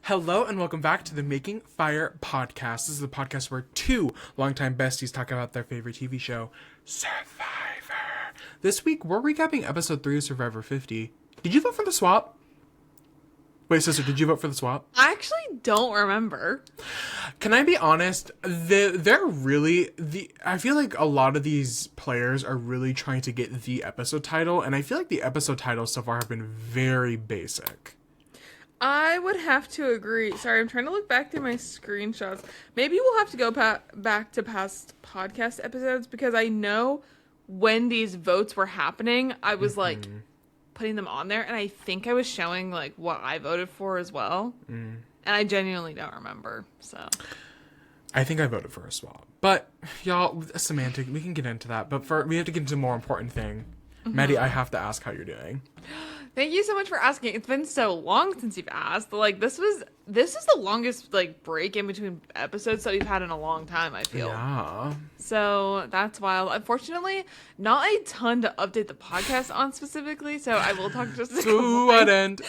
Hello and welcome back to the Making Fire podcast. This is the podcast where two longtime besties talk about their favorite TV show, Survivor. This week, we're recapping episode 3 of Survivor 50. Did you vote for the swap? Wait, sister, did you vote for the swap? I actually don't remember. Can I be honest? They're really... I feel like a lot of these players are really trying to get the episode title, and I feel like the episode titles so far have been very basic. I would have to agree. Sorry, I'm trying to look back through my screenshots. Maybe we'll have to go back to past podcast episodes because I know when these votes were happening, I was like putting them on there, and I think I was showing like what I voted for as well. And I genuinely don't remember. So I think I voted for a swap. But y'all, semantic, we can get into that. But we have to get into a more important thing. Maddie, I have to ask how you're doing. Thank you so much for asking. It's been so long since you've asked. Like this is the longest like break in between episodes that we've had in a long time, I feel. Yeah. So that's wild. Unfortunately, not a ton to update the podcast on specifically, so I will talk just To what end?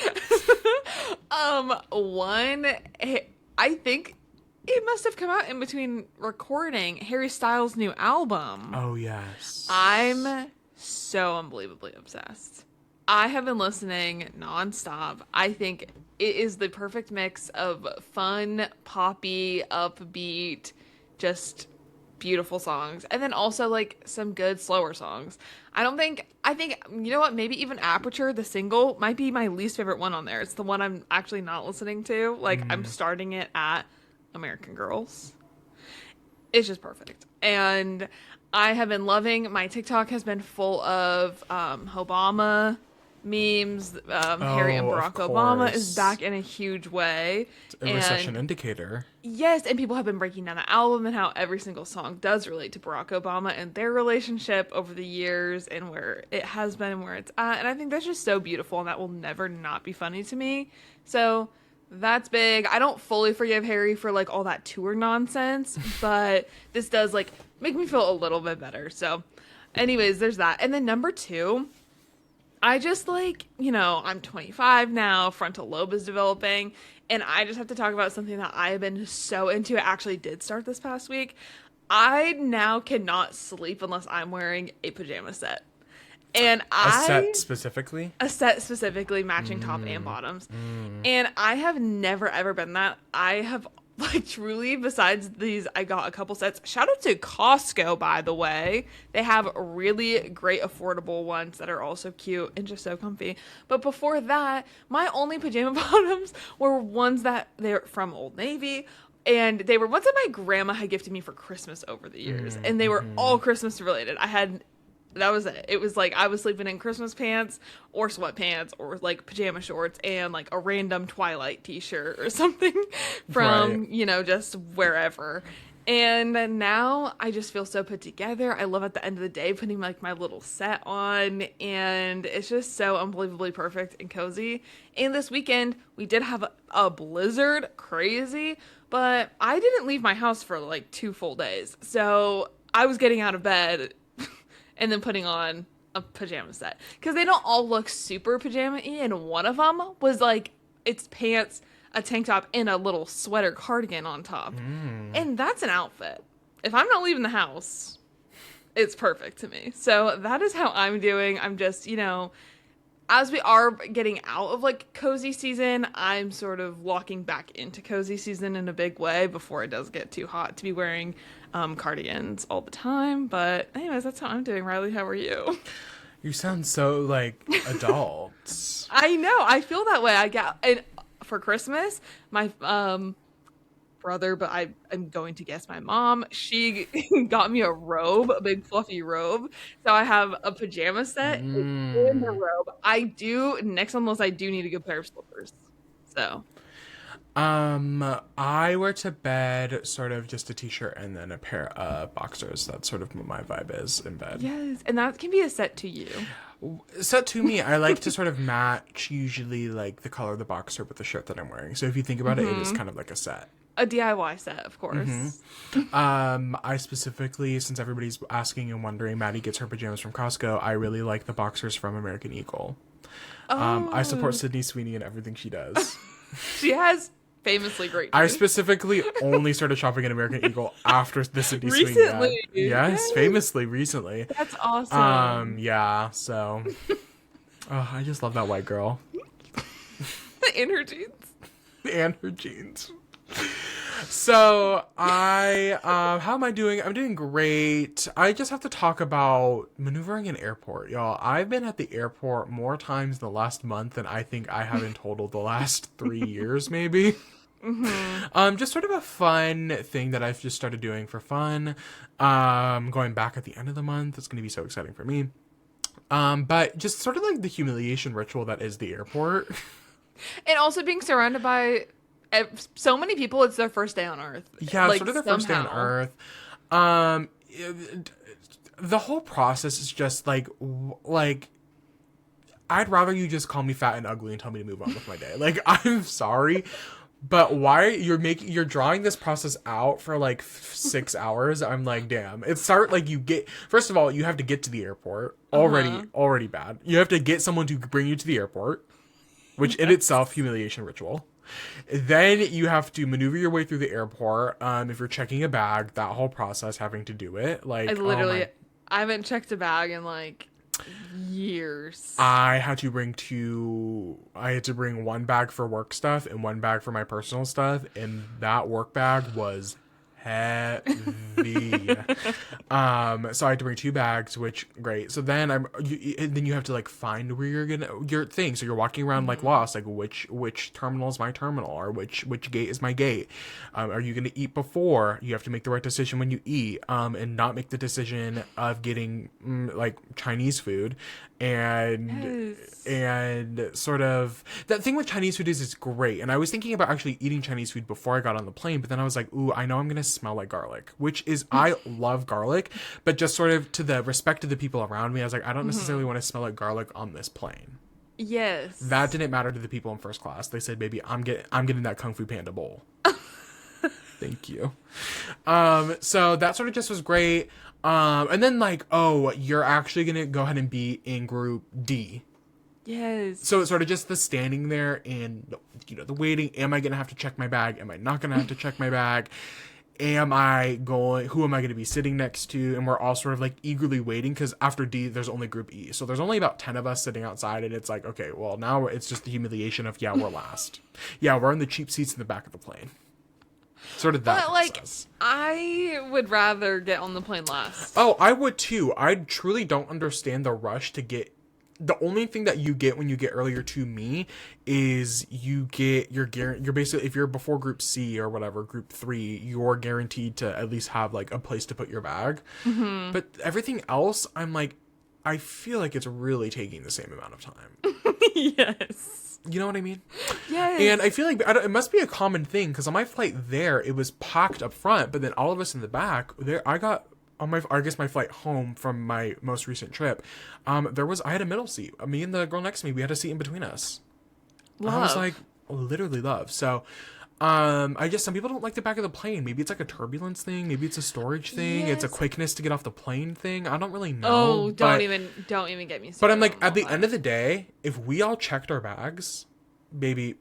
One, I think it must have come out in between recording Harry Styles' new album. Oh, yes. I'm so unbelievably obsessed. I have been listening nonstop. I think it is the perfect mix of fun, poppy, upbeat, just beautiful songs. And then also like some good slower songs. I think, you know what, maybe even Aperture, the single, might be my least favorite one on there. It's the one I'm actually not listening to. Like I'm starting it at American Girls. It's just perfect. And I have been loving, my TikTok has been full of Obama memes. Harry and Barack Obama is back in a huge way. It's a recession indicator. Yes, and people have been breaking down the album and how every single song does relate to Barack Obama and their relationship over the years and where it has been and where it's at. And I think that's just so beautiful, and that will never not be funny to me. So that's big. I don't fully forgive Harry for like all that tour nonsense, but this does like make me feel a little bit better. So anyways, there's that. And then number 2, I just like, I'm 25 now, frontal lobe is developing, and I just have to talk about something that I have been so into. It actually did start this past week. I now cannot sleep unless I'm wearing a pajama set. And A set specifically, matching top and bottoms. And I have never ever been that. I have like truly, besides these, I got a couple sets. Shout out to Costco, by the way. They have really great affordable ones that are also cute and just so comfy. But before that, my only pajama bottoms were ones that they're from Old Navy. And they were ones that my grandma had gifted me for Christmas over the years. And they were all Christmas related. That was it. It was like I was sleeping in Christmas pants or sweatpants or like pajama shorts and like a random Twilight t-shirt or something from, right. Just wherever. And now I just feel so put together. I love at the end of the day putting like my little set on, and it's just so unbelievably perfect and cozy. And this weekend we did have a blizzard, crazy, but I didn't leave my house for like 2 full days. So I was getting out of bed and then putting on a pajama set. Because they don't all look super pajama-y, and one of them was like, it's pants, a tank top, and a little sweater cardigan on top. And that's an outfit. If I'm not leaving the house, it's perfect to me. So that is how I'm doing. I'm just, as we are getting out of like cozy season, I'm sort of walking back into cozy season in a big way before it does get too hot to be wearing cardigans all the time. But anyways, that's how I'm doing. Riley, how are you? You sound so like adult. I know, I feel that way. And for Christmas, my brother, but I'm going to guess my mom, she got me a robe, a big fluffy robe. So I have a pajama set and a robe. Next on the list, I do need a good pair of slippers. So I wear to bed sort of just a t-shirt and then a pair of boxers. That's sort of what my vibe is in bed. Yes, and that can be a set to you. Set to me, I like to sort of match usually like the color of the boxer with the shirt that I'm wearing. So if you think about it, it is kind of like a set. A DIY set, of course. I specifically, since everybody's asking and wondering, Maddie gets her pajamas from Costco. I really like the boxers from American Eagle. I support Sydney Sweeney in everything she does. She has Famously great. I specifically only started shopping at American Eagle after the Cindy Swing. Recently. Yes, famously recently. That's awesome. Yeah, so. Oh, I just love that white girl. In her jeans. And her jeans. So how am I doing? I'm doing great. I just have to talk about maneuvering an airport, y'all. I've been at the airport more times in the last month than I think I have in total the last 3 years, maybe. Mm-hmm. Just sort of a fun thing that I've just started doing for fun. Going back at the end of the month. It's going to be so exciting for me. But just sort of like the humiliation ritual that is the airport. And also being surrounded by so many people, it's their first day on Earth. Yeah, like, sort of their first day on Earth. The whole process is just like I'd rather you just call me fat and ugly and tell me to move on with my day. Like, I'm sorry, but why you're drawing this process out for like 6 hours? I'm like, damn. First of all, you have to get to the airport. Already bad. You have to get someone to bring you to the airport, which in itself, humiliation ritual. Then you have to maneuver your way through the airport. If you're checking a bag, that whole process, having to do it. Like, I haven't checked a bag in like years. I had to bring one bag for work stuff and one bag for my personal stuff, and that work bag was heavy. So I had to bring 2 bags, which great. So then then you have to like find where your thing. So you're walking around like lost, like which terminal is my terminal, or which gate is my gate. Are you gonna eat before? You have to make the right decision when you eat, and not make the decision of getting like Chinese food. And sort of that thing with Chinese food is great. And I was thinking about actually eating Chinese food before I got on the plane, but then I was like, ooh, I know I'm gonna smell like garlic, which is I love garlic, but just sort of to the respect of the people around me, I was like, I don't necessarily want to smell like garlic on this plane. Yes. That didn't matter to the people in first class. They said, baby, I'm getting that Kung Fu Panda bowl. Thank you. So that sort of just was great. And then like, oh, you're actually gonna go ahead and be in group D. Yes. So it's sort of just the standing there and, the waiting. Am I gonna have to check my bag? Am I not gonna have to check my bag? Who am I going to be sitting next to? And we're all sort of like eagerly waiting, because after D, there's only group E. So there's only about 10 of us sitting outside, and it's like, okay, well, now it's just the humiliation of, yeah, we're last. Yeah, we're in the cheap seats in the back of the plane. Sort of that process. I would rather get on the plane last. Oh, I would too. I truly don't understand the rush to get. The only thing that you get when you get earlier to me is you're basically, if you're before group C or whatever, group 3, you're guaranteed to at least have like a place to put your bag. Mm-hmm. But everything else, I'm like, I feel like it's really taking the same amount of time. Yes. You know what I mean? Yes. And I feel like it must be a common thing, because on my flight there, it was packed up front, but then all of us in the back, I guess my flight home from my most recent trip, I had a middle seat. Me and the girl next to me, we had a seat in between us. Love. I was like, literally love. So, some people don't like the back of the plane. Maybe it's like a turbulence thing. Maybe it's a storage thing. Yes. It's a quickness to get off the plane thing. I don't really know. Oh, don't even get me started. But I'm like, at the end of the day, if we all checked our bags, baby,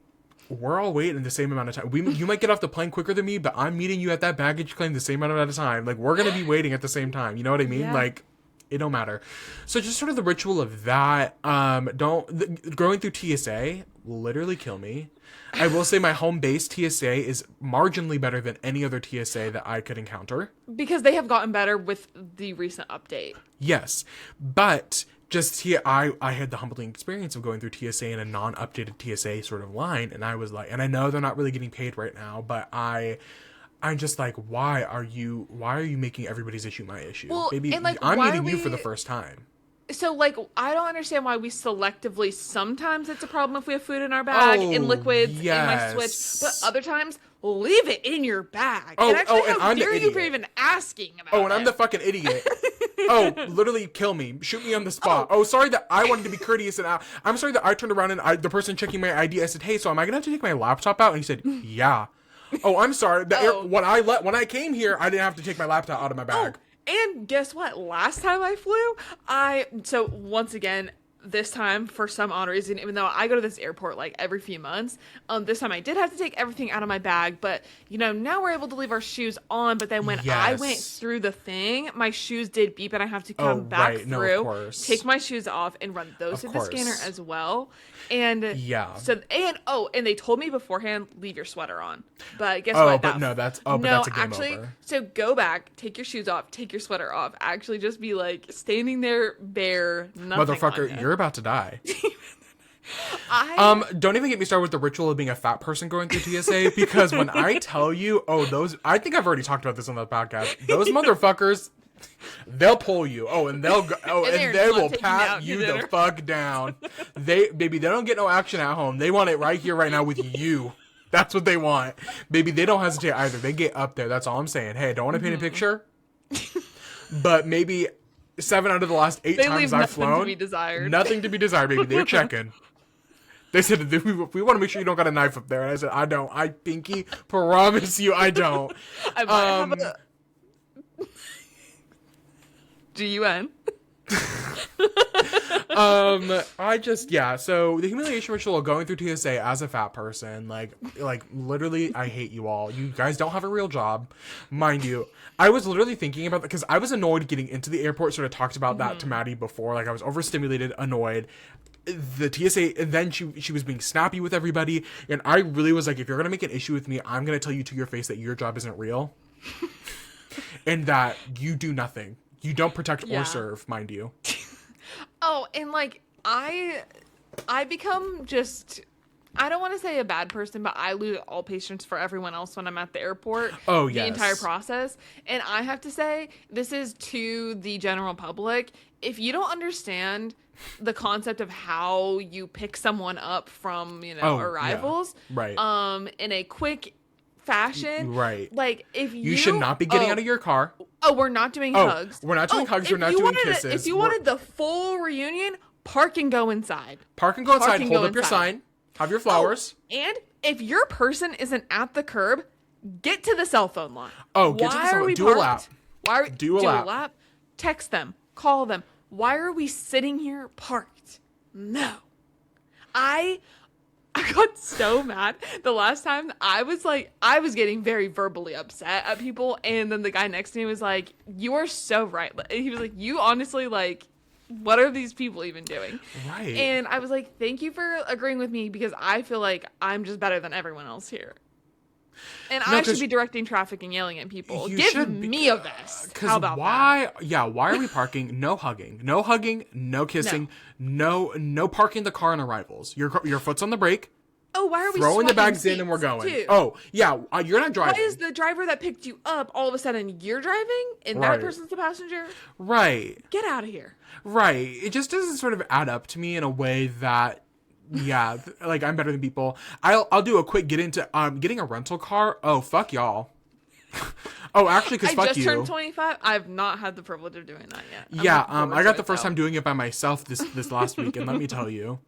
we're all waiting the same amount of time. You might get off the plane quicker than me, but I'm meeting you at that baggage claim the same amount of time. Like, we're gonna be waiting at the same time. You know what I mean? Yeah. Like, it don't matter. So just sort of the ritual of that. Going through TSA literally kill me. I will say my home base TSA is marginally better than any other TSA that I could encounter, because they have gotten better with the recent update. Yes, but just here, I had the humbling experience of going through TSA in a non-updated TSA sort of line, and I was like, and I know they're not really getting paid right now, but I'm just like, why are you making everybody's issue my issue? Well, Baby, and like, I'm meeting you for the first time. So, like, I don't understand why we selectively, sometimes it's a problem if we have food in our bag, in liquids, yes. in my Switch, but other times, leave it in your bag. And how dare you for even asking about it? And I'm the fucking idiot. Literally kill me. Shoot me on the spot. Sorry that I wanted to be courteous, and I'm sorry that I turned around and the person checking my ID, I said, hey, so am I going to have to take my laptop out? And he said, yeah. I'm sorry. When I came here, I didn't have to take my laptop out of my bag. And guess what? Last time I flew, so once again, this time, for some odd reason, even though I go to this airport like every few months, this time I did have to take everything out of my bag. But now we're able to leave our shoes on. But then when I went through the thing, my shoes did beep, and I have to come back through, take my shoes off, and run those through the scanner as well. And and they told me beforehand, leave your sweater on. But guess what? That's a game over. So go back, take your shoes off, take your sweater off. Actually, just be like standing there bare, nothing. Motherfucker, you're about to die. Don't even get me started with the ritual of being a fat person going through TSA, because when I tell you, I think I've already talked about this on the podcast. Those motherfuckers, they'll pull you. And they'll go. And they will pat you the fuck down. They don't get no action at home. They want it right here, right now with you. That's what they want. Baby, they don't hesitate either. They get up there. That's all I'm saying. Hey, don't want to paint a picture? But maybe 7 out of the last 8 times I've flown. Nothing to be desired. Nothing to be desired, baby. They're checking. They said, we want to make sure you don't got a knife up there. And I said, I don't. I pinky promise you I don't. I might have GUN. So the humiliation ritual of going through TSA as a fat person, like literally, I hate you all. You guys don't have a real job, mind you. I was literally thinking about that because I was annoyed getting into the airport. Sort of talked about that to Maddie before. Like, I was overstimulated, annoyed. The TSA, and then she was being snappy with everybody, and I really was like, if you're gonna make an issue with me, I'm gonna tell you to your face that your job isn't real, and that you do nothing. You don't protect or serve, mind you. And like I become just, I don't want to say a bad person, but I lose all patience for everyone else when I'm at the airport. Oh, yes. The entire process. And I have to say, this is to the general public. If you don't understand the concept of how you pick someone up from, arrivals, right, in a quick fashion, right, like if you should not be getting out of your car. We're not doing hugs. We're not doing hugs. We're not doing kisses. If you wanted the full reunion, park and go inside. Park and go inside. Hold up your sign. Have your flowers. And if your person isn't at the curb, get to the cell phone line. Get to the cell phone. Do a lap. Do a lap. Text them. Call them. Why are we sitting here parked? No. I got so mad the last time. I was getting very verbally upset at people, and then the guy next to me was like, you are so right. He was like, you honestly, like, what are these people even doing? Right. And I was like, thank you for agreeing with me, because I feel like I'm just better than everyone else here. And I should be directing traffic and yelling at people. Give me a vest. How about that? Why are we parking? No hugging. No hugging. No kissing. No parking the car on arrivals. Your foot's on the brake. Why are we throwing the bags in and we're going? Too? You're not driving. Why is the driver that picked you up all of a sudden you're driving and that person's the passenger? Right. Get out of here. Right. It just doesn't sort of add up to me in a way that, like, I'm better than people. I'll do a quick get into getting a rental car. Oh, fuck y'all. Actually, because fuck you. I just turned 25. I've not had the privilege of doing that yet. I got the first time doing it by myself this last week, and let me tell you.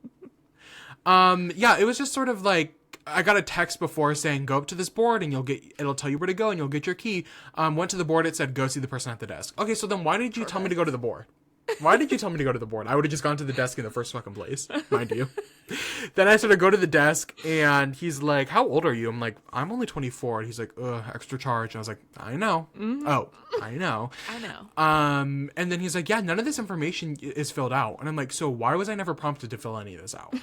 It was just sort of like, I got a text before saying, go up to this board and it'll tell you where to go and you'll get your key. Went to the board, it said, go see the person at the desk. Okay, so then why did you tell me to go to the board? Why did you tell me to go to the board? I would have just gone to the desk in the first fucking place, mind you. Then I sort of go to the desk, and he's like, how old are you? I'm like, I'm only 24. And he's like, extra charge. And I was like, I know. Mm-hmm. Oh, I know. I know. And then he's like, yeah, none of this information is filled out. And I'm like, so why was I never prompted to fill any of this out?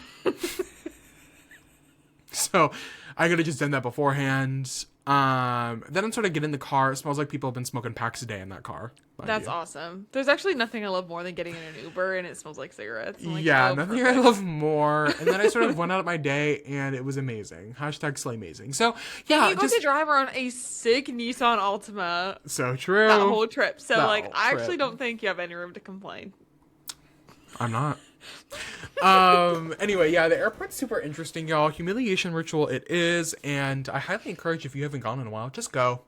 So I could have just done that beforehand. Then I'm sort of getting in the car. It smells like people have been smoking packs a day in that car. That's awesome. There's actually nothing I love more than getting in an Uber and it smells like cigarettes. Like, nothing I love more. And then I sort of went out of my day and it was amazing. #slayamazing. So you got to drive around a sick Nissan Altima. So true. That whole trip. So I actually don't think you have any room to complain. I'm not. Anyway, the airport's super interesting, y'all. Humiliation ritual it is, and I highly encourage, if you haven't gone in a while, just go.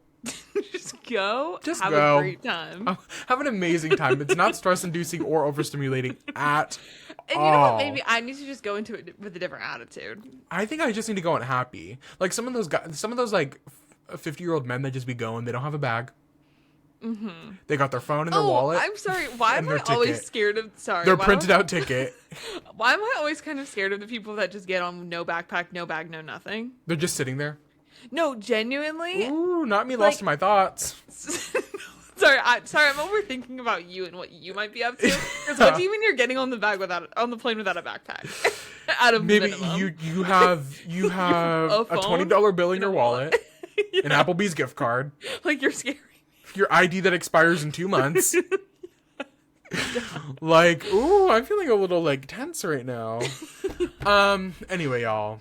Just go. Just have go. A great time. Have an amazing time. It's not stress-inducing or overstimulating at all. And you know what? Maybe I need to just go into it with a different attitude. I think I just need to go in happy. Like some of those like 50-year-old men that just be going, they don't have a bag. Mm-hmm. They got their phone and their Oh, wallet. I'm sorry. Why am and I their always ticket. scared of... Sorry. Their why printed am I- out ticket. Why am I always kind of scared of the people that just get on no backpack, no bag, no nothing? They're just sitting there. No, genuinely. Ooh, not me lost in my thoughts. Sorry, I'm overthinking about you and what you might be up to. Because what do you mean you're getting on the plane without a backpack? At a Maybe minimum. you have a $20 bill in your wallet, Yeah. an Applebee's gift card, Like you're scary. your ID that expires in 2 months. Like, ooh, I'm feeling a little like tense right now. Anyway, y'all.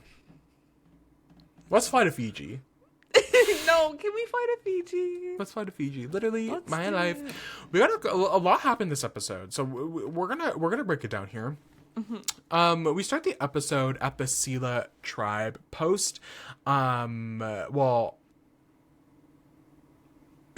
Let's fly to Fiji. No, can we fly to Fiji? Let's fly to Fiji. Literally, Let's my do life. it. We got a lot happened this episode, so we're gonna break it down here. Mm-hmm. We start the episode at the Sela tribe post. Well,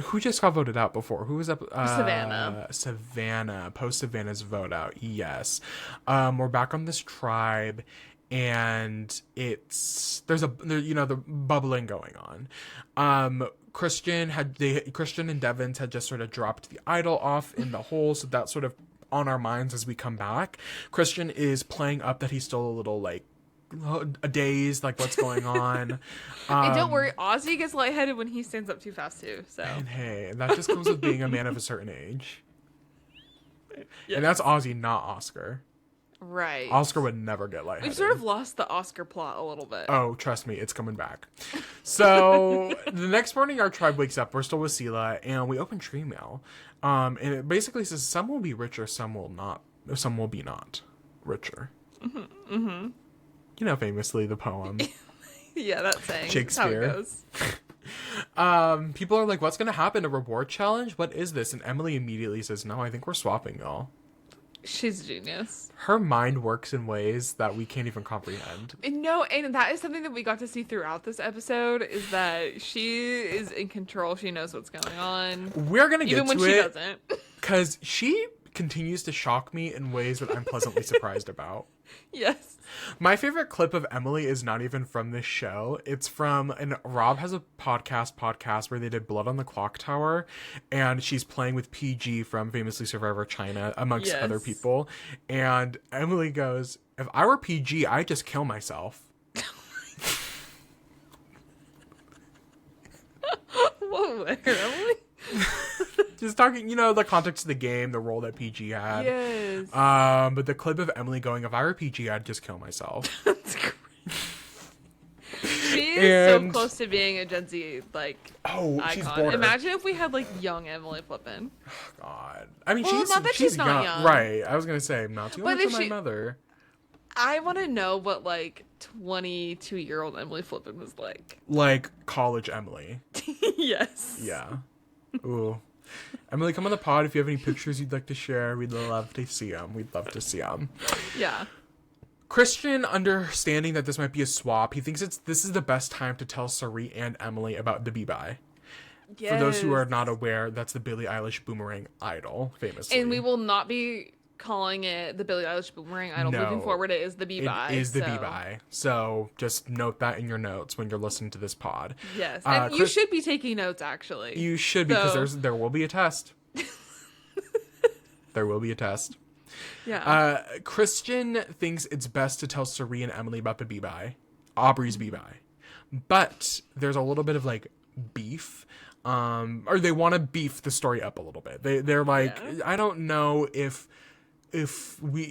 who just got voted out before? Who was up? Savannah. Savannah. Post Savannah's vote out. Yes. We're back on this tribe. And there's the bubbling going on. Christian and Devins had just sort of dropped the idol off in the hole, so that's sort of on our minds as we come back. Christian is playing up that he's still a little like dazed, like what's going on. And don't worry, Ozzy gets lightheaded when he stands up too fast too. So And hey, that just comes with being a man of a certain age. Yes. And that's Ozzy, not Oscar. right. Oscar would never get lightheaded. We've sort of lost the Oscar plot a little bit. Oh, trust me, it's coming back. So the next morning, our tribe wakes up. We're still with Sela, and we open tree mail. And it basically says some will be richer, some will not. Some will be not richer. Mm-hmm. Mm-hmm. You know, famously the poem. Yeah, that's saying Shakespeare. How it goes. People are like, "What's going to happen? A reward challenge? What is this?" And Emily immediately says, "No, I think we're swapping, y'all." She's a genius. Her mind works in ways that we can't even comprehend. No, and that is something that we got to see throughout this episode, is that she is in control. She knows what's going on. We're going to get to it. Even when she doesn't. Because she continues to shock me in ways that I'm pleasantly surprised about. Yes. My favorite clip of Emily is not even from this show. It's from, and Rob has a podcast where they did Blood on the Clock Tower, and she's playing with PG from Famously Survivor China, amongst other people. And Emily goes, "If I were PG, I'd just kill myself." Whoa, Emily? Just talking, the context of the game, the role that PG had. Yes. But the clip of Emily going, "If I were PG, I'd just kill myself." That's great. She is so close to being a Gen Z, icon. She's border. Imagine if we had, young Emily Flippin. God. I mean, Well, not that she's not young. Right. I was going to say, not too But much if for my she- mother. I want to know what, 22-year-old Emily Flippin was like. Like college Emily. Yes. Yeah. Ooh. Emily, come on the pod if you have any pictures you'd like to share. We'd love to see them. We'd love to see them. Yeah. Christian, understanding that this might be a swap, he thinks this is the best time to tell Sari and Emily about the Be-Bye. Yes. For those who are not aware, that's the Billie Eilish Boomerang Idol, famously. And we will not be calling it the Billie Eilish Boomerang Idol. No. Moving forward, it is the Be-Bye. It is the Be-Bye. So just note that in your notes when you're listening to this pod. Yes. And you should be taking notes, actually. You should, because there will be a test. There will be a test. Yeah. Christian thinks it's best to tell Sari and Emily about the Be-Bye, Aubrey's Be-Bye. But there's a little bit of beef. Or they want to beef the story up a little bit. They're like, yeah. I don't know if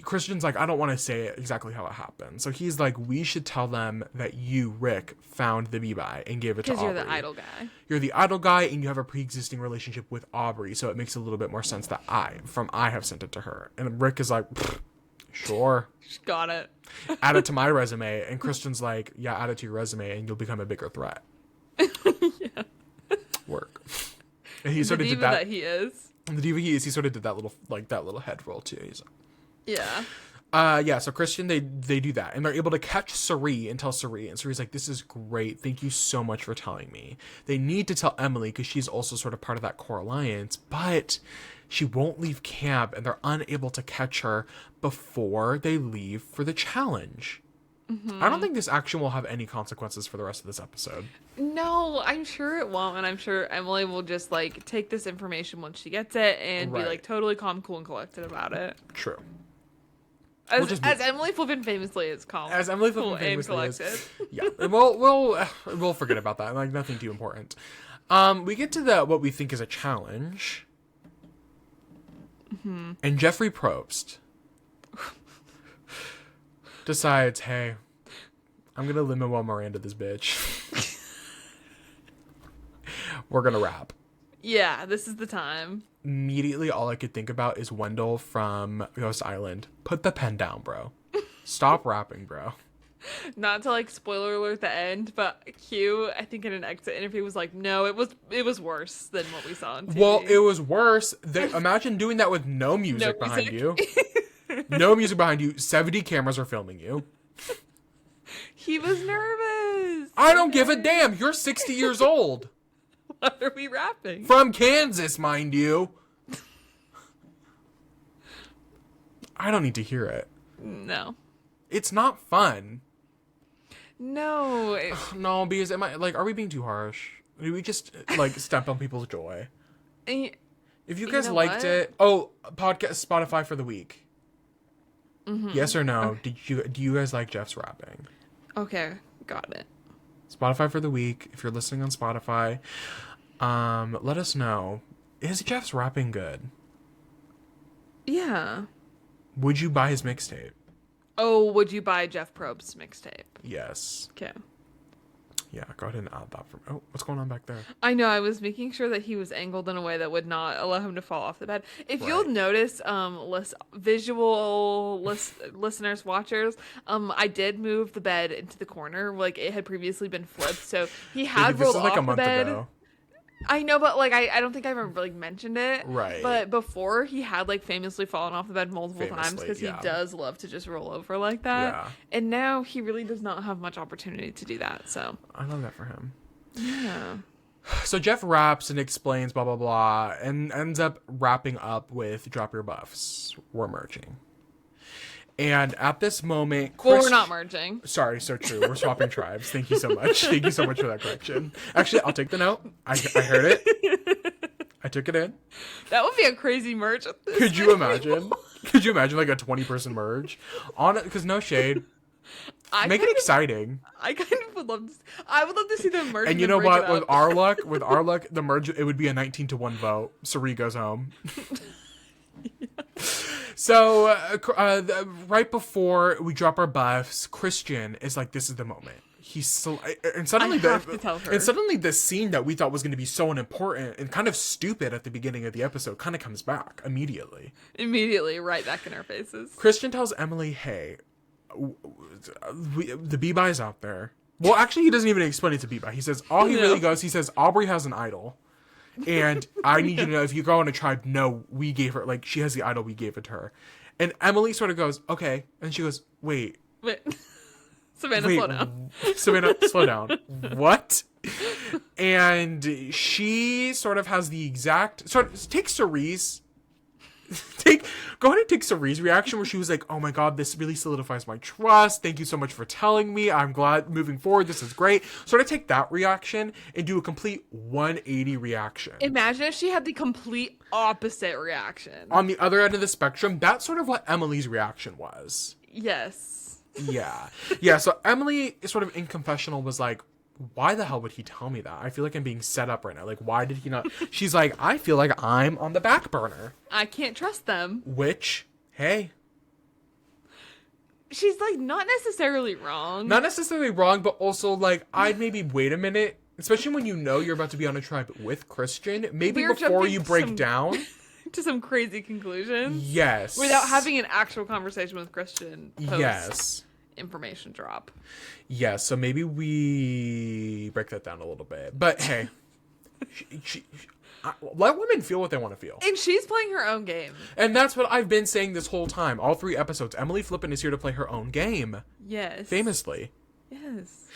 Christian's like, I don't want to say it exactly how it happened. So he's like, we should tell them that you, Rick, found the Be-Bye and gave it to Aubrey. Because you're the idol guy. You're the idol guy and you have a pre-existing relationship with Aubrey. So it makes a little bit more sense that I have sent it to her. And Rick is like, sure. Just got it. Add it to my resume. And Christian's like, yeah, add it to your resume and you'll become a bigger threat. Yeah. Work. And he sort of did that. He is. The diva he is, he sort of did that little head roll too. He's yeah. So Christian, they do that, and they're able to catch Sari and tell Sari, and Sari's like, "This is great. Thank you so much for telling me." They need to tell Emily because she's also sort of part of that core alliance, but she won't leave camp, and they're unable to catch her before they leave for the challenge. I don't think this action will have any consequences for the rest of this episode. No, I'm sure it won't, and I'm sure Emily will just like take this information once she gets it and be like totally calm, cool, and collected about it. True. As Emily Flippin famously is calm. As Emily Flippin famously is. Yeah. We'll forget about that. Like, nothing too important. We get to what we think is a challenge. Mm-hmm. And Jeffrey Probst decides, hey, I'm gonna Lin-Manuel Miranda this bitch. We're gonna rap. Yeah, this is the time. Immediately, all I could think about is Wendell from Ghost Island. Put the pen down, bro. Stop rapping, bro. Not to like spoiler alert the end, but Q, I think in an exit interview was like, no, it was worse than what we saw on TV. Well, it was worse. Imagine doing that with no music behind you. No music behind you. 70 cameras are filming you. He was nervous. I don't give a damn. You're 60 years old. What are we rapping? From Kansas, mind you. I don't need to hear it. No. It's not fun. No. No, because are we being too harsh? Do we just like step on people's joy? If you guys liked it, podcast Spotify for the week. Mm-hmm. Yes or no? Okay. Do you guys like Jeff's rapping? Okay, got it. Spotify for the week. If you're listening on Spotify, let us know. Is Jeff's rapping good? Yeah. Would you buy his mixtape? Oh, would you buy Jeff Probst's mixtape? Yes. Okay. Yeah, go ahead and add that. What's going on back there? I know, I was making sure that he was angled in a way that would not allow him to fall off the bed. If you'll notice, listeners, watchers, I did move the bed into the corner. Like, it had previously been flipped, so he had rolled off the bed. Ago. I know, but like I don't think I ever like mentioned it. Right. But before he had like famously fallen off the bed multiple times because he does love to just roll over like that. Yeah. And now he really does not have much opportunity to do that. So I love that for him. Yeah. So Jeff raps and explains blah blah blah and ends up wrapping up with "Drop Your Buffs. We're merging." And at this moment, we're not merging. Sorry, so true. We're swapping tribes. Thank you so much. Thank you so much for that correction. Actually, I'll take the note. I heard it. I took it in. That would be a crazy merge. Could you imagine? Could you imagine like a 20-person merge? On it, because no shade. Make it exciting. I kind of would love to. I would love to see them merge. And you know what? With our luck, the merge, it would be a 19-1 vote. Sari goes home. Yeah. So, right before we drop our buffs, Christian is like, "This is the moment." And suddenly the scene that we thought was going to be so unimportant and kind of stupid at the beginning of the episode kind of comes back immediately. Immediately, right back in our faces. Christian tells Emily, "Hey, the B-Buy's out there." Well, actually, he doesn't even explain it to B-Buy. He says really goes. He says, "Aubrey has an idol. And I need you to know, if you go on a tribe, no, we gave her, like, she has the idol, we gave it to her." And Emily sort of goes, "Okay." And she goes, wait. Savannah, slow down. Savannah, slow down. What? And she sort of has the exact, take Cerie's, go ahead and take Cerie's reaction where she was like, "Oh my God, this really solidifies my trust. Thank you so much for telling me. I'm glad moving forward. This is great." Sort of take that reaction and do a complete 180 reaction. Imagine if she had the complete opposite reaction. On the other end of the spectrum, that's sort of what Emily's reaction was. Yes. Yeah. Yeah, so Emily, sort of in confessional, was like, "Why the hell would he tell me that? I feel like I'm being set up right now. Like, why did he not?" She's like, "I feel like I'm on the back burner. I can't trust them." Which, hey. She's, like, not necessarily wrong. Not necessarily wrong, but also, like, I'd maybe wait a minute. Especially when you know you're about to be on a tribe with Christian. Maybe before you break down. To some crazy conclusions. Yes. Without having an actual conversation with Christian. Yes. Information drop. Yeah, so maybe we break that down a little bit. But hey, let women feel what they want to feel. And she's playing her own game. And that's what I've been saying this whole time. All 3 episodes. Emily Flippin is here to play her own game. Yes. Famously. Yes.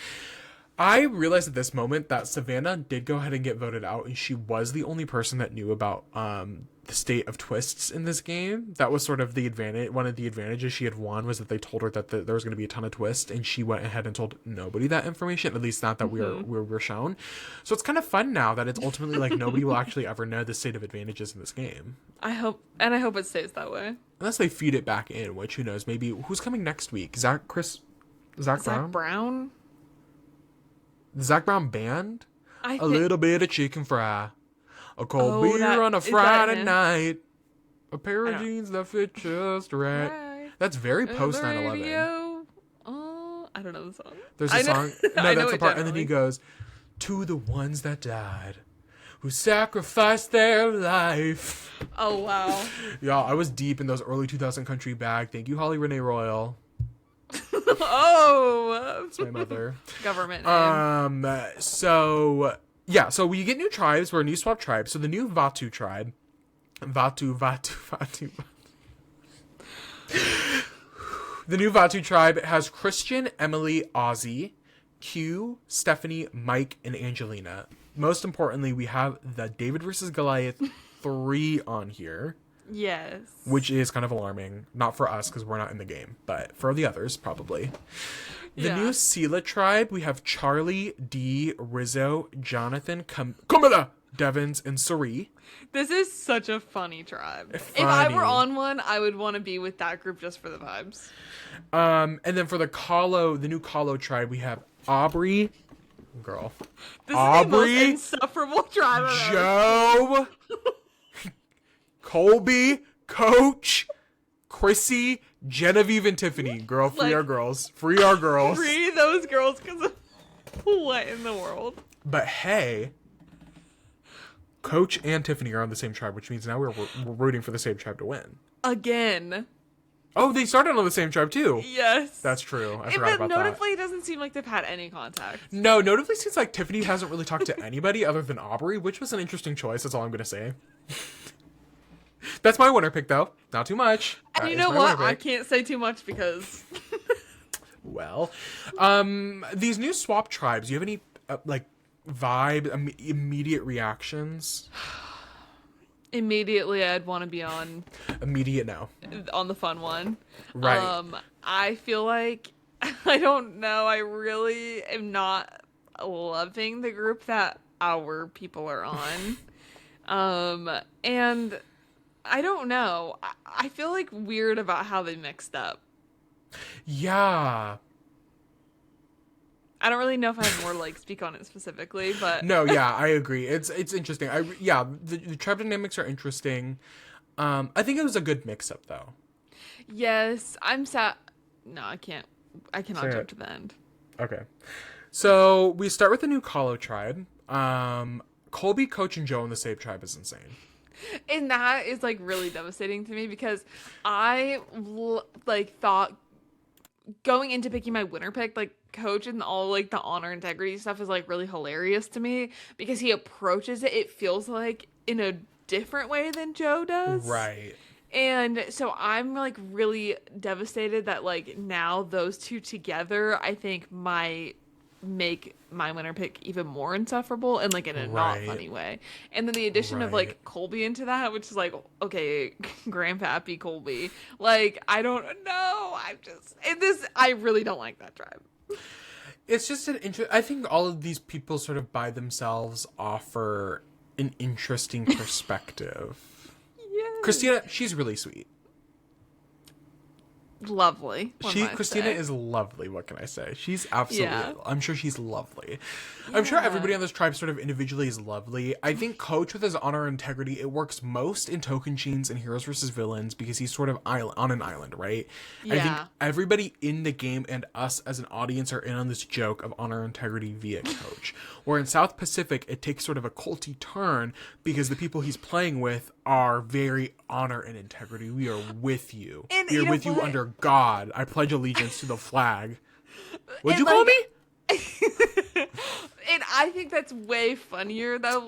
I realized at this moment that Savannah did go ahead and get voted out, and she was the only person that knew about the state of twists in this game. That was sort of the advantage. One of the advantages she had won was that they told her that there was going to be a ton of twists, and she went ahead and told nobody that information. At least not that we were shown. So it's kind of fun now that it's ultimately like nobody will actually ever know the state of advantages in this game. I hope it stays that way. Unless they feed it back in, which who knows? Maybe who's coming next week? Zach Brown? Zach Brown band? A little bit of chicken fry. A cold beer on a Friday night. A pair of jeans that fit just right. That's very post 9/11. I don't know the song. There's a song. No, that's the part. And then he goes, to the ones that died, who sacrificed their life. Oh, wow. Y'all, I was deep in those early 2000 country bag. Thank you, Holly Renee Royal. Oh, that's my mother. Government name. So we get new tribes. We're a new swap tribe. So the new Vatu tribe, Vatu. The new Vatu tribe has Christian, Emily, Ozzy, Q, Stephanie, Mike, and Angelina. Most importantly, we have the David versus Goliath 3 on here. Yes. Which is kind of alarming. Not for us, because we're not in the game, but for the others, probably. The new Sela tribe, we have Charlie, Dee, Rizzo, Jonathan, Kamala, Devins, and Suri. This is such a funny tribe. If I were on one, I would want to be with that group just for the vibes. And then for the new Kahlo tribe, we have Aubrey. Girl. This Aubrey. is the most insufferable tribe ever. Joe. Colby, Coach, Chrissy, Genevieve, and Tiffany. Girl, free our girls. Free our girls. Free those girls, because what in the world? But hey, Coach and Tiffany are on the same tribe, which means now we're rooting for the same tribe to win. Again. Oh, they started on the same tribe too. Yes. That's true. I forgot about that. Notably, it doesn't seem like they've had any contact. No, notably seems like Tiffany hasn't really talked to anybody other than Aubrey, which was an interesting choice. That's all I'm going to say. That's my winner pick, though. Not too much. And you know what? I can't say too much because... Well, these new swap tribes, do you have any, vibe, immediate reactions? Immediately, I'd want to be on... Immediate no. On the fun one. Right. I feel like... I don't know. I really am not loving the group that our people are on. And... I don't know. I feel like weird about how they mixed up. Yeah. I don't really know if I have more speak on it specifically, but no, yeah, I agree. It's interesting. The tribe dynamics are interesting. I think it was a good mix up though. Yes, I'm sad. No, I can't. I cannot jump to the end. Okay. So we start with the new Kahlo tribe. Colby, Coach, and Joe in the same tribe is insane. And that is really devastating to me because I thought going into picking my winner pick, Coach and all the honor integrity stuff is really hilarious to me because he approaches it feels like in a different way than Joe does. Right. And so I'm really devastated that now those two together I think might make my winner pick even more insufferable and in a not funny way. And then the addition of Colby into that, which is okay, Grandpappy Colby. I don't know. I really don't like that tribe. It's just I think all of these people sort of by themselves offer an interesting perspective. Yeah. Christina, she's really sweet. Lovely. Christina is lovely. What can I say? She's absolutely. I'm sure she's lovely. Yeah. I'm sure everybody on this tribe sort of individually is lovely. I think Coach with his honor and integrity, it works most in Tocantins and Heroes versus Villains because he's sort of on an island, right? Yeah. I think everybody in the game and us as an audience are in on this joke of honor and integrity via Coach. Where in South Pacific, it takes sort of a culty turn because the people he's playing with are very honor and integrity. We are with you. We are with you under God. I pledge allegiance to the flag. What'd you call me? And I think that's way funnier though.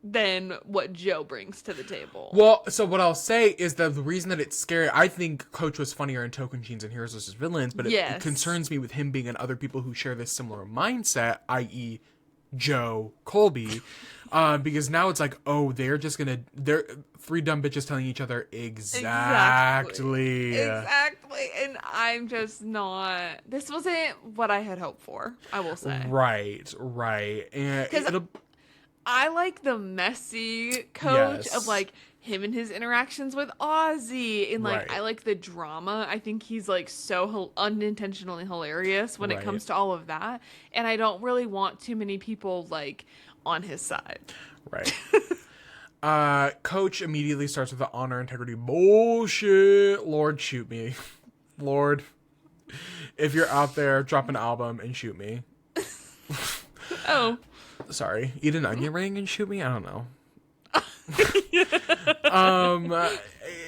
than what Joe brings to the table. Well, so what I'll say is that the reason that it's scary, I think Coach was funnier in Tocantins and Heroes vs. Villains, but it concerns me with him being in other people who share this similar mindset, i.e. Joe, Colby, because now it's like, oh, they're three dumb bitches telling each other exactly. And I'm just not, this wasn't what I had hoped for, I will say. Right. And I like the messy Coach of like him and his interactions with Ozzy, and like I like the drama. I think he's like so unintentionally hilarious when it comes to all of that, and I don't really want too many people like on his side. Right. Coach immediately starts with the honor integrity bullshit. Lord, shoot me. Lord, if you're out there, drop an album and shoot me. Oh. Sorry, eat an onion ring and shoot me? I don't know.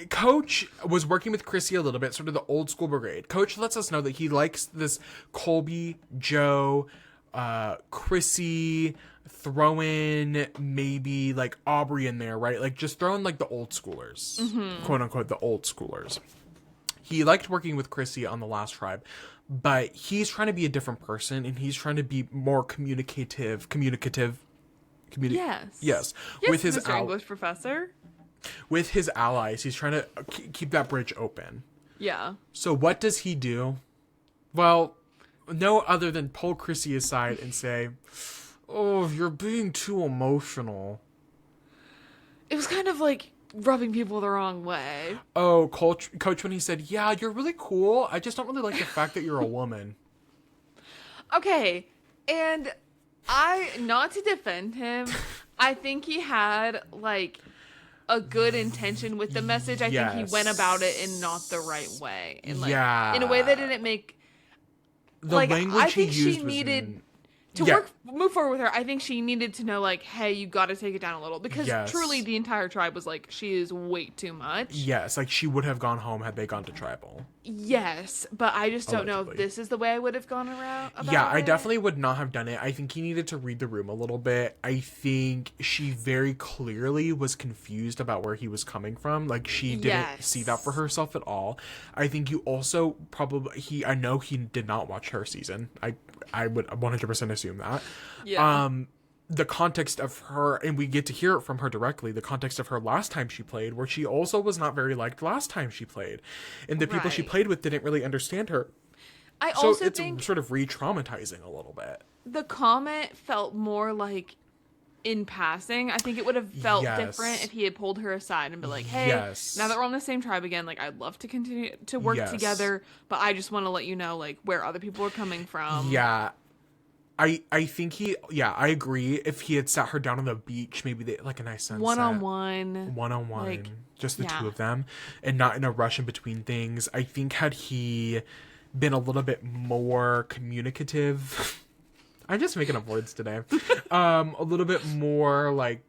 Coach was working with Chrissy a little bit, sort of the old school brigade. Coach lets us know that he likes this Colby, Joe, Chrissy, throw in maybe like Aubrey in there, right? Like just throw in like the old schoolers, quote unquote, the old schoolers. He liked working with Chrissy on The Last Tribe, but he's trying to be a different person, and he's trying to be more communicative. Yes. With his Mr. English professor. With his allies, he's trying to keep that bridge open. Yeah. So what does he do? Well, no other than pull Chrissy aside and say, "Oh, you're being too emotional." It was kind of like rubbing people the wrong way. Oh, Coach, when he said, "Yeah, you're really cool. I just don't really like the fact that you're a woman." Okay, and not to defend him, I think he had like a good intention with the message. I think he went about it in not the right way, and like in a way that didn't make the language I think he used she needed to move forward with her. I think she needed to know, like, hey, you got to take it down a little, because truly the entire tribe was like, she is way too much. Yes, like she would have gone home had they gone to tribal. Yes, but I just don't know if this is the way I would have gone around about it. I definitely would not have done it. I think he needed to read the room a little bit. I think she very clearly was confused about where he was coming from. Like, she didn't see that for herself at all. I think you also I know he did not watch her season. I would 100% assume that. Yeah. The context of her, and we get to hear it from her directly, the context of her last time she played, where she also was not very liked last time she played. And the people she played with didn't really understand her. I also think it's sort of re-traumatizing a little bit. The comment felt more like in passing. I think it would have felt different if he had pulled her aside and been like, hey, now that we're on the same tribe again, like, I'd love to continue to work together, but I just want to let you know, like, where other people are coming from. Yeah. I think I agree. If he had sat her down on the beach, maybe they like a nice sunset. One-on-one, like, just the two of them, and not in a rush in between things. I think had he been a little bit more communicative, I'm just making up words today. A little bit more like,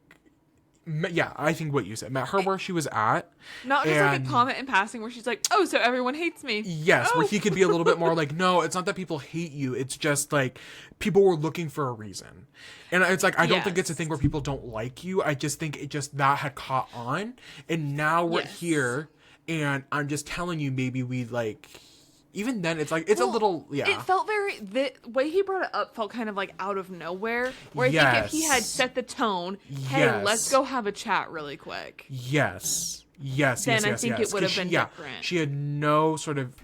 I think what you said. Met her where she was at. Not just like a comment in passing where she's like, oh, so everyone hates me. Yes, where he could be a little bit more like, no, it's not that people hate you. It's just like people were looking for a reason. And it's like, I don't think it's a thing where people don't like you. I just think that had caught on. And now we're here, and I'm just telling you, maybe we like... Even then, it's like, it's a little, It felt the way he brought it up felt kind of like out of nowhere. Where I think if he had set the tone, hey, let's go have a chat really quick. Then I think it would have been different. She had no sort of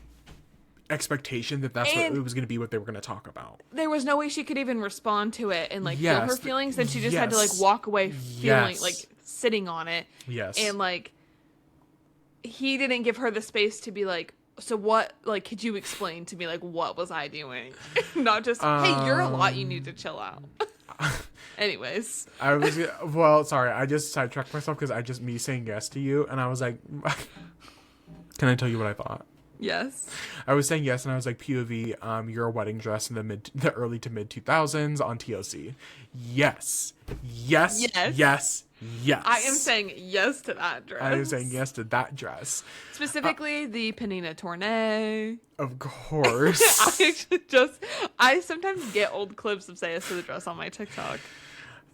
expectation that's what it was going to be, what they were going to talk about. There was no way she could even respond to it and like feel her feelings. Then she just had to like walk away feeling like sitting on it. And like, he didn't give her the space to be like, so what, like, could you explain to me, like, what was I doing? Not just, hey, you're a lot, you need to chill out. Anyways. I just sidetracked myself because me saying yes to you, and I was like, can I tell you what I thought? Yes. I was saying yes, and I was like, POV, you're a wedding dress in the early to mid 2000s on TOC. Yes. I am saying yes to that dress. I am saying yes to that dress. Specifically, the Penina Tournay. Of course. I sometimes get old clips of say yes to the dress on my TikTok.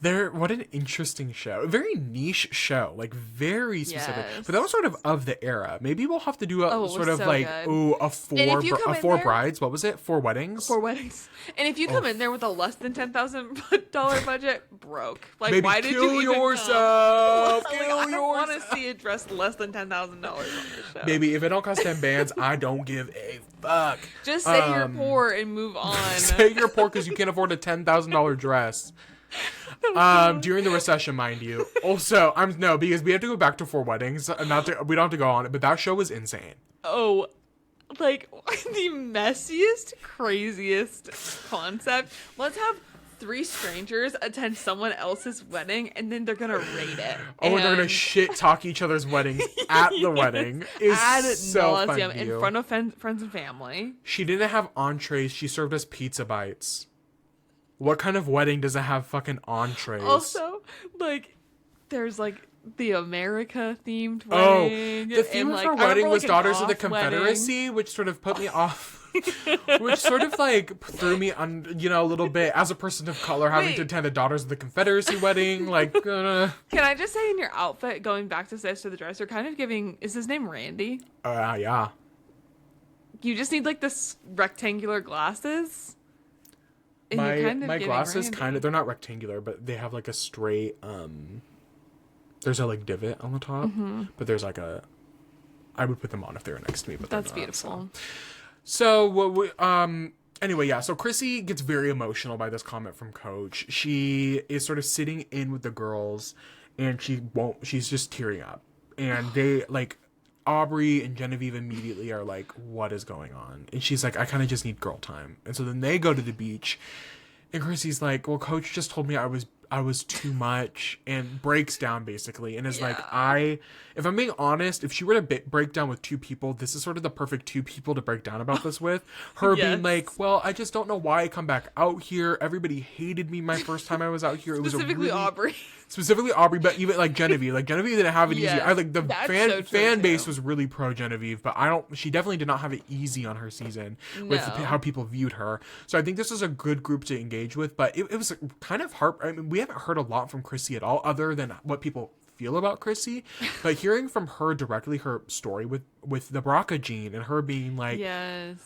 What an interesting show. A very niche show, like very specific. Yes. But that was sort of the era. Maybe we'll have to do a Oh, sort of so like good. a And if you come in four there- brides. What was it? Four weddings. 4 weddings. And if you come in there with a less than $10,000 budget, broke. Like, Maybe why did kill you even yourself. Come? Kill I don't want yourself. to see it dressed less than $10,000 on this show. Maybe if it don't cost 10 bands, I don't give a fuck. Just say you're poor and move on. Say you're poor because you can't afford a $10,000 dress. During the recession, mind you. Also, because we have to go back to Four Weddings. We don't have to go on it, but that show was insane. Oh, like the messiest, craziest concept. Let's have 3 strangers attend someone else's wedding, and then they're gonna rate it. Oh, and they're gonna shit talk each other's weddings at the wedding. Is ad so fun nauseam to in do. front of friends and family. She didn't have entrees. She served us pizza bites. What kind of wedding doesn't have fucking entrees? Also, like, there's like the America themed Oh, wedding. the theme and, of like, her I remember, wedding was like, an Daughters of the off wedding. Confederacy, which sort of put me off. Which sort of like threw me on, a little bit as a person of color having to Wait. attend a Daughters of the Confederacy wedding. Like, Can I just say, in your outfit, going back to Stairs to the Dress, you're kind of giving. Is his name Randy? yeah. You just need like this rectangular glasses. And you're kind of My giving glasses Randy. they're not rectangular, but they have like a straight there's a like divot on the top, but there's like I would put them on if they were next to me, but they're That's not, beautiful. So anyway, yeah, so Chrissy gets very emotional by this comment from Coach. She is sort of sitting in with the girls and she's just tearing up. And they like Aubrey and Genevieve immediately are like, what is going on? And she's like, I kind of just need girl time. And so then they go to the beach and Chrissy's like, well, Coach just told me I was too much, and breaks down basically and is like, if I'm being honest, if she were to break down with 2 people, this is sort of the perfect 2 people to break down about this with. Her being Yes. like, well, I just don't know why I come back out here. Everybody hated me my first time I was out here. It was Specifically Aubrey. Specifically Aubrey, but even like Genevieve. Like Genevieve didn't have it easy. Yes, I like the that's so true, fan base too. was really pro Genevieve, but she definitely did not have it easy on her season with No. how people viewed her. So I think this is a good group to engage with, but it was kind of I mean, we haven't heard a lot from Chrissy at all other than what people feel about Chrissy, but hearing from her directly her story with the BRCA gene and her being like, Yes.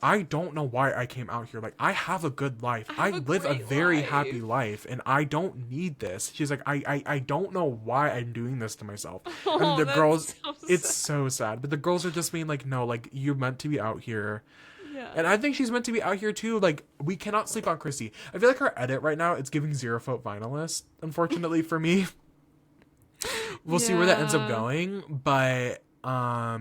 I don't know why I came out here. Like, I have a good life. I have a live a great very life. happy life, and I don't need this. She's like, I don't know why I'm doing this to myself. Oh, And the that's girls, so it's sad. so sad. But the girls are just being like, no, like, you're meant to be out here. Yeah. And I think she's meant to be out here too. Like, we cannot sleep on Chrissy. I feel like her edit right now, it's giving 0 vote finalist, unfortunately for me. We'll see where that ends up Yeah. going, but I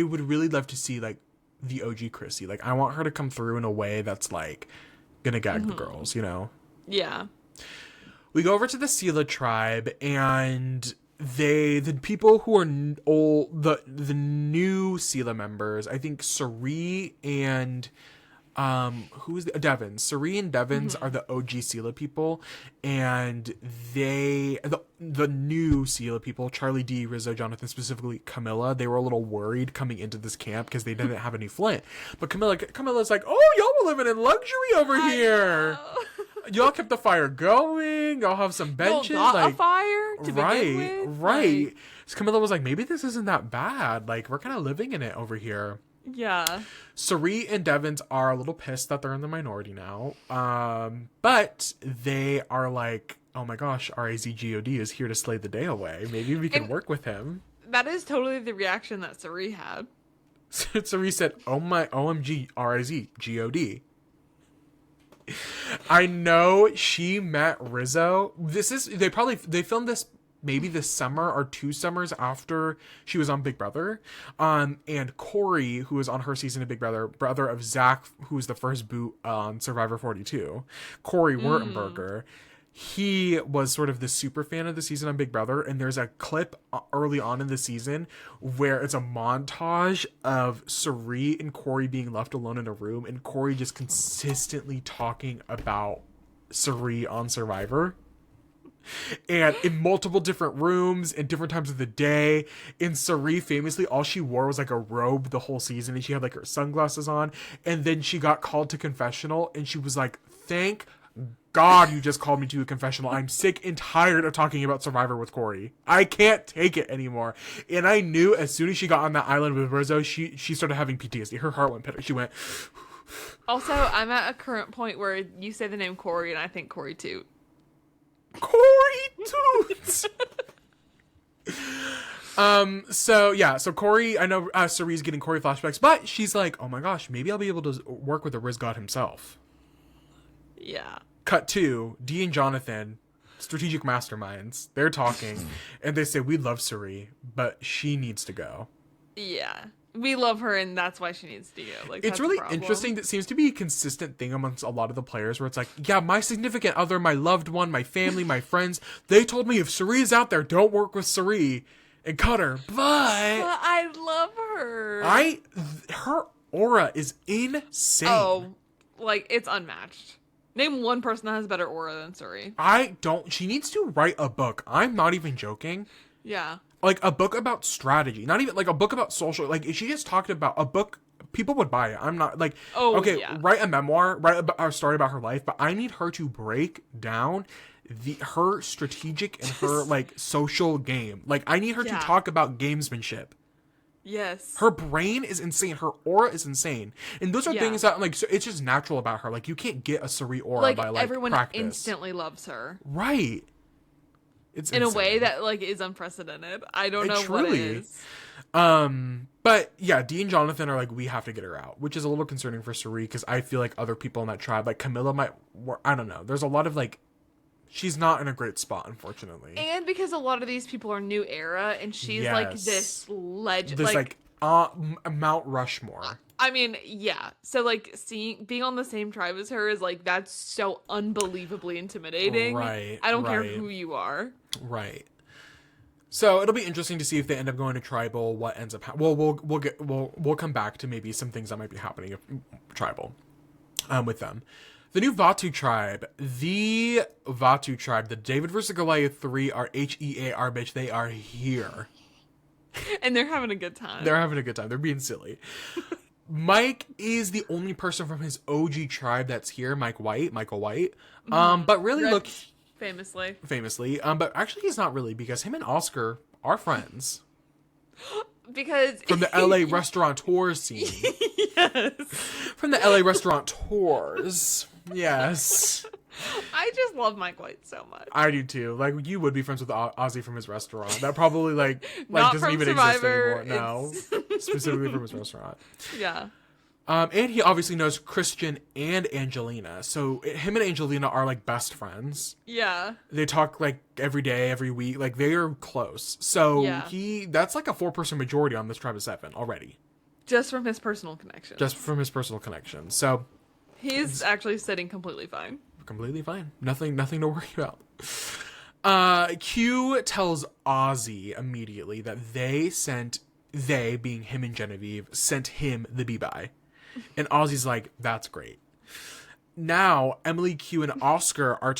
would really love to see like the OG Chrissy. Like, I want her to come through in a way that's like gonna gag the girls, Yeah. We go over to the Sela tribe, and the people who are the new Sela members, I think Sari and Devons. Sari and Devons are the OG Sela people, and the new Sela people, Charlie D, Rizzo, Jonathan, specifically Camilla, they were a little worried coming into this camp because they didn't have any Flint. But Camilla's like, oh, y'all were living in luxury over here. Y'all kept the fire going. Y'all have some benches. Well, got like a fire to begin with. right. Like, So Camilla was like, maybe this isn't that bad. Like, we're kind of living in it over here. yeah. Sari and Devons are a little pissed that they're in the minority now. But they are like, oh my gosh, RAZGOD is here to slay the day away. Maybe we can work with him. That is totally the reaction that Sari had. Sari said, oh my OMG, RAZGOD. I know she met Rizzo. They filmed this maybe this summer or 2 summers after she was on Big Brother. And Corey, who was on her season of Big Brother, brother of Zach, who was the first boot on Survivor 42, Corey Wurtenberger, he was sort of the super fan of the season on Big Brother. And there's a clip early on in the season where it's a montage of Sari and Corey being left alone in a room, and Corey just consistently talking about Sari on Survivor. And in multiple different rooms and different times of the day. In Sari, famously, all she wore was like a robe the whole season, and she had like her sunglasses on. And then she got called to confessional, and she was like, thank God, you just called me to a confessional. I'm sick and tired of talking about Survivor with Corey. I can't take it anymore. And I knew as soon as she got on that island with Rizzo, she started having PTSD. Her heart went pitter. She went. Also, I'm at a current point where you say the name Corey and I think Corey Toot. Corey Toot. So Corey, I know Cerie's getting Corey flashbacks, but she's like, oh my gosh, maybe I'll be able to work with the Riz God himself. Yeah. Cut to Dee and Jonathan, strategic masterminds. They're talking, and they say, we love Cerie, but she needs to go. Yeah. We love her, and that's why she needs to go. Like, it's really interesting. That seems to be a consistent thing amongst a lot of the players, where it's like, yeah, my significant other, my loved one, my family, my friends, they told me if Cerie is out there, don't work with Cerie and cut her. But I love her. Her aura is insane. Oh, like, it's unmatched. Name one person that has better aura than Cerie. She needs to write a book. I'm not even joking. Yeah. Like a book about strategy, not even like a book about social. Like if she just talked about a book, people would buy it. I'm not like, write a memoir, write a story about her life, but I need her to break down her strategic and her like social game. Like I need her to talk about gamesmanship. Yes. Her brain is insane. Her aura is insane. And those are things that, like, so it's just natural about her. Like, you can't get a Cerie aura by, like, everyone practice. instantly loves her. Right. It's in insane. a way that, like, is unprecedented. I don't know what it is. But, yeah, Dee and Jonathan are like, we have to get her out. Which is a little concerning for Cerie, because I feel like other people in that tribe, like, Camilla might... I don't know. There's a lot of, like... She's not in a great spot, unfortunately. And because a lot of these people are new era, and she's like this legend. This Mount Rushmore. I mean, yeah. So like being on the same tribe as her is like, that's so unbelievably intimidating. Right. I don't care who you are. Right. So it'll be interesting to see if they end up going to tribal. What ends up we'll come back to maybe some things that might be happening at tribal, with them. The new Vatu tribe, the David vs. Goliath 3 are HEAR, bitch. They are here. And they're having a good time. They're being silly. Mike is the only person from his OG tribe that's here, Michael White. But really famously. But actually he's not really, because him and Oscar are friends. Because from the LA restaurateurs scene. Yes. From the LA restaurateurs. Yes. I just love Mike White so much. I do too. Like, you would be friends with Ozzy from his restaurant. That probably like doesn't even Survivor, exist anymore. No. Specifically from his restaurant. Yeah. And he obviously knows Christian and Angelina. So him and Angelina are like best friends. Yeah. They talk like every day, every week. Like they are close. So that's like a 4-person majority on this tribe of 7 already. Just from his personal connection. So he's actually sitting completely fine. Nothing to worry about. Q tells Ozzy immediately that they being him and Genevieve sent him the B-Bye. And Ozzy's like, that's great. Now, Emily, Q, and Oscar are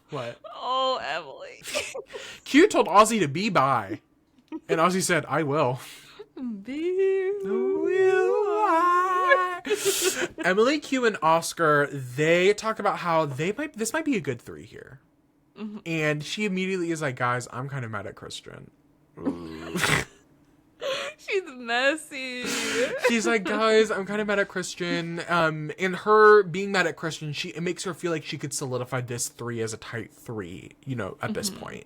What? Oh, Emily. Q told Ozzy to B-Bye. And Ozzy said, I will. Emily, Q, and Oscar, they talk about how this might be a good 3 here. Mm-hmm. And she immediately is like, guys, I'm kind of mad at Christian. She's messy. She's like, guys, I'm kind of mad at Christian. And her being mad at Christian, it makes her feel like she could solidify this 3 as a tight 3, at this point.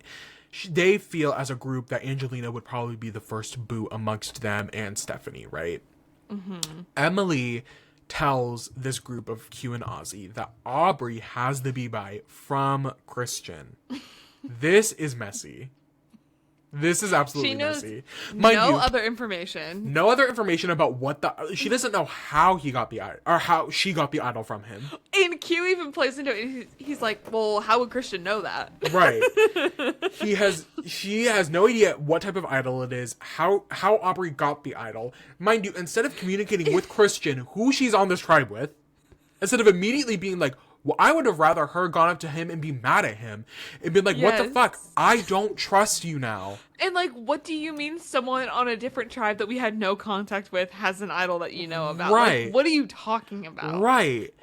They feel as a group that Angelina would probably be the first boot amongst them and Stephanie, right? Mm-hmm. Emily tells this group of Q and Ozzy that Aubrey has the B-Bye from Christian. This is messy. This is absolutely messy. No other information about she doesn't know how he got the idol, or how she got the idol from him. And Q even plays into it. He's like, well, how would Christian know that? Right. She has no idea what type of idol it is, how Aubrey got the idol. Mind you, instead of communicating with Christian, who she's on this tribe with, instead of immediately being like, well, I would have rather her gone up to him and be mad at him and been like, what the fuck? I don't trust you now. And like, what do you mean someone on a different tribe that we had no contact with has an idol that you know about? Right. Like, what are you talking about? Right.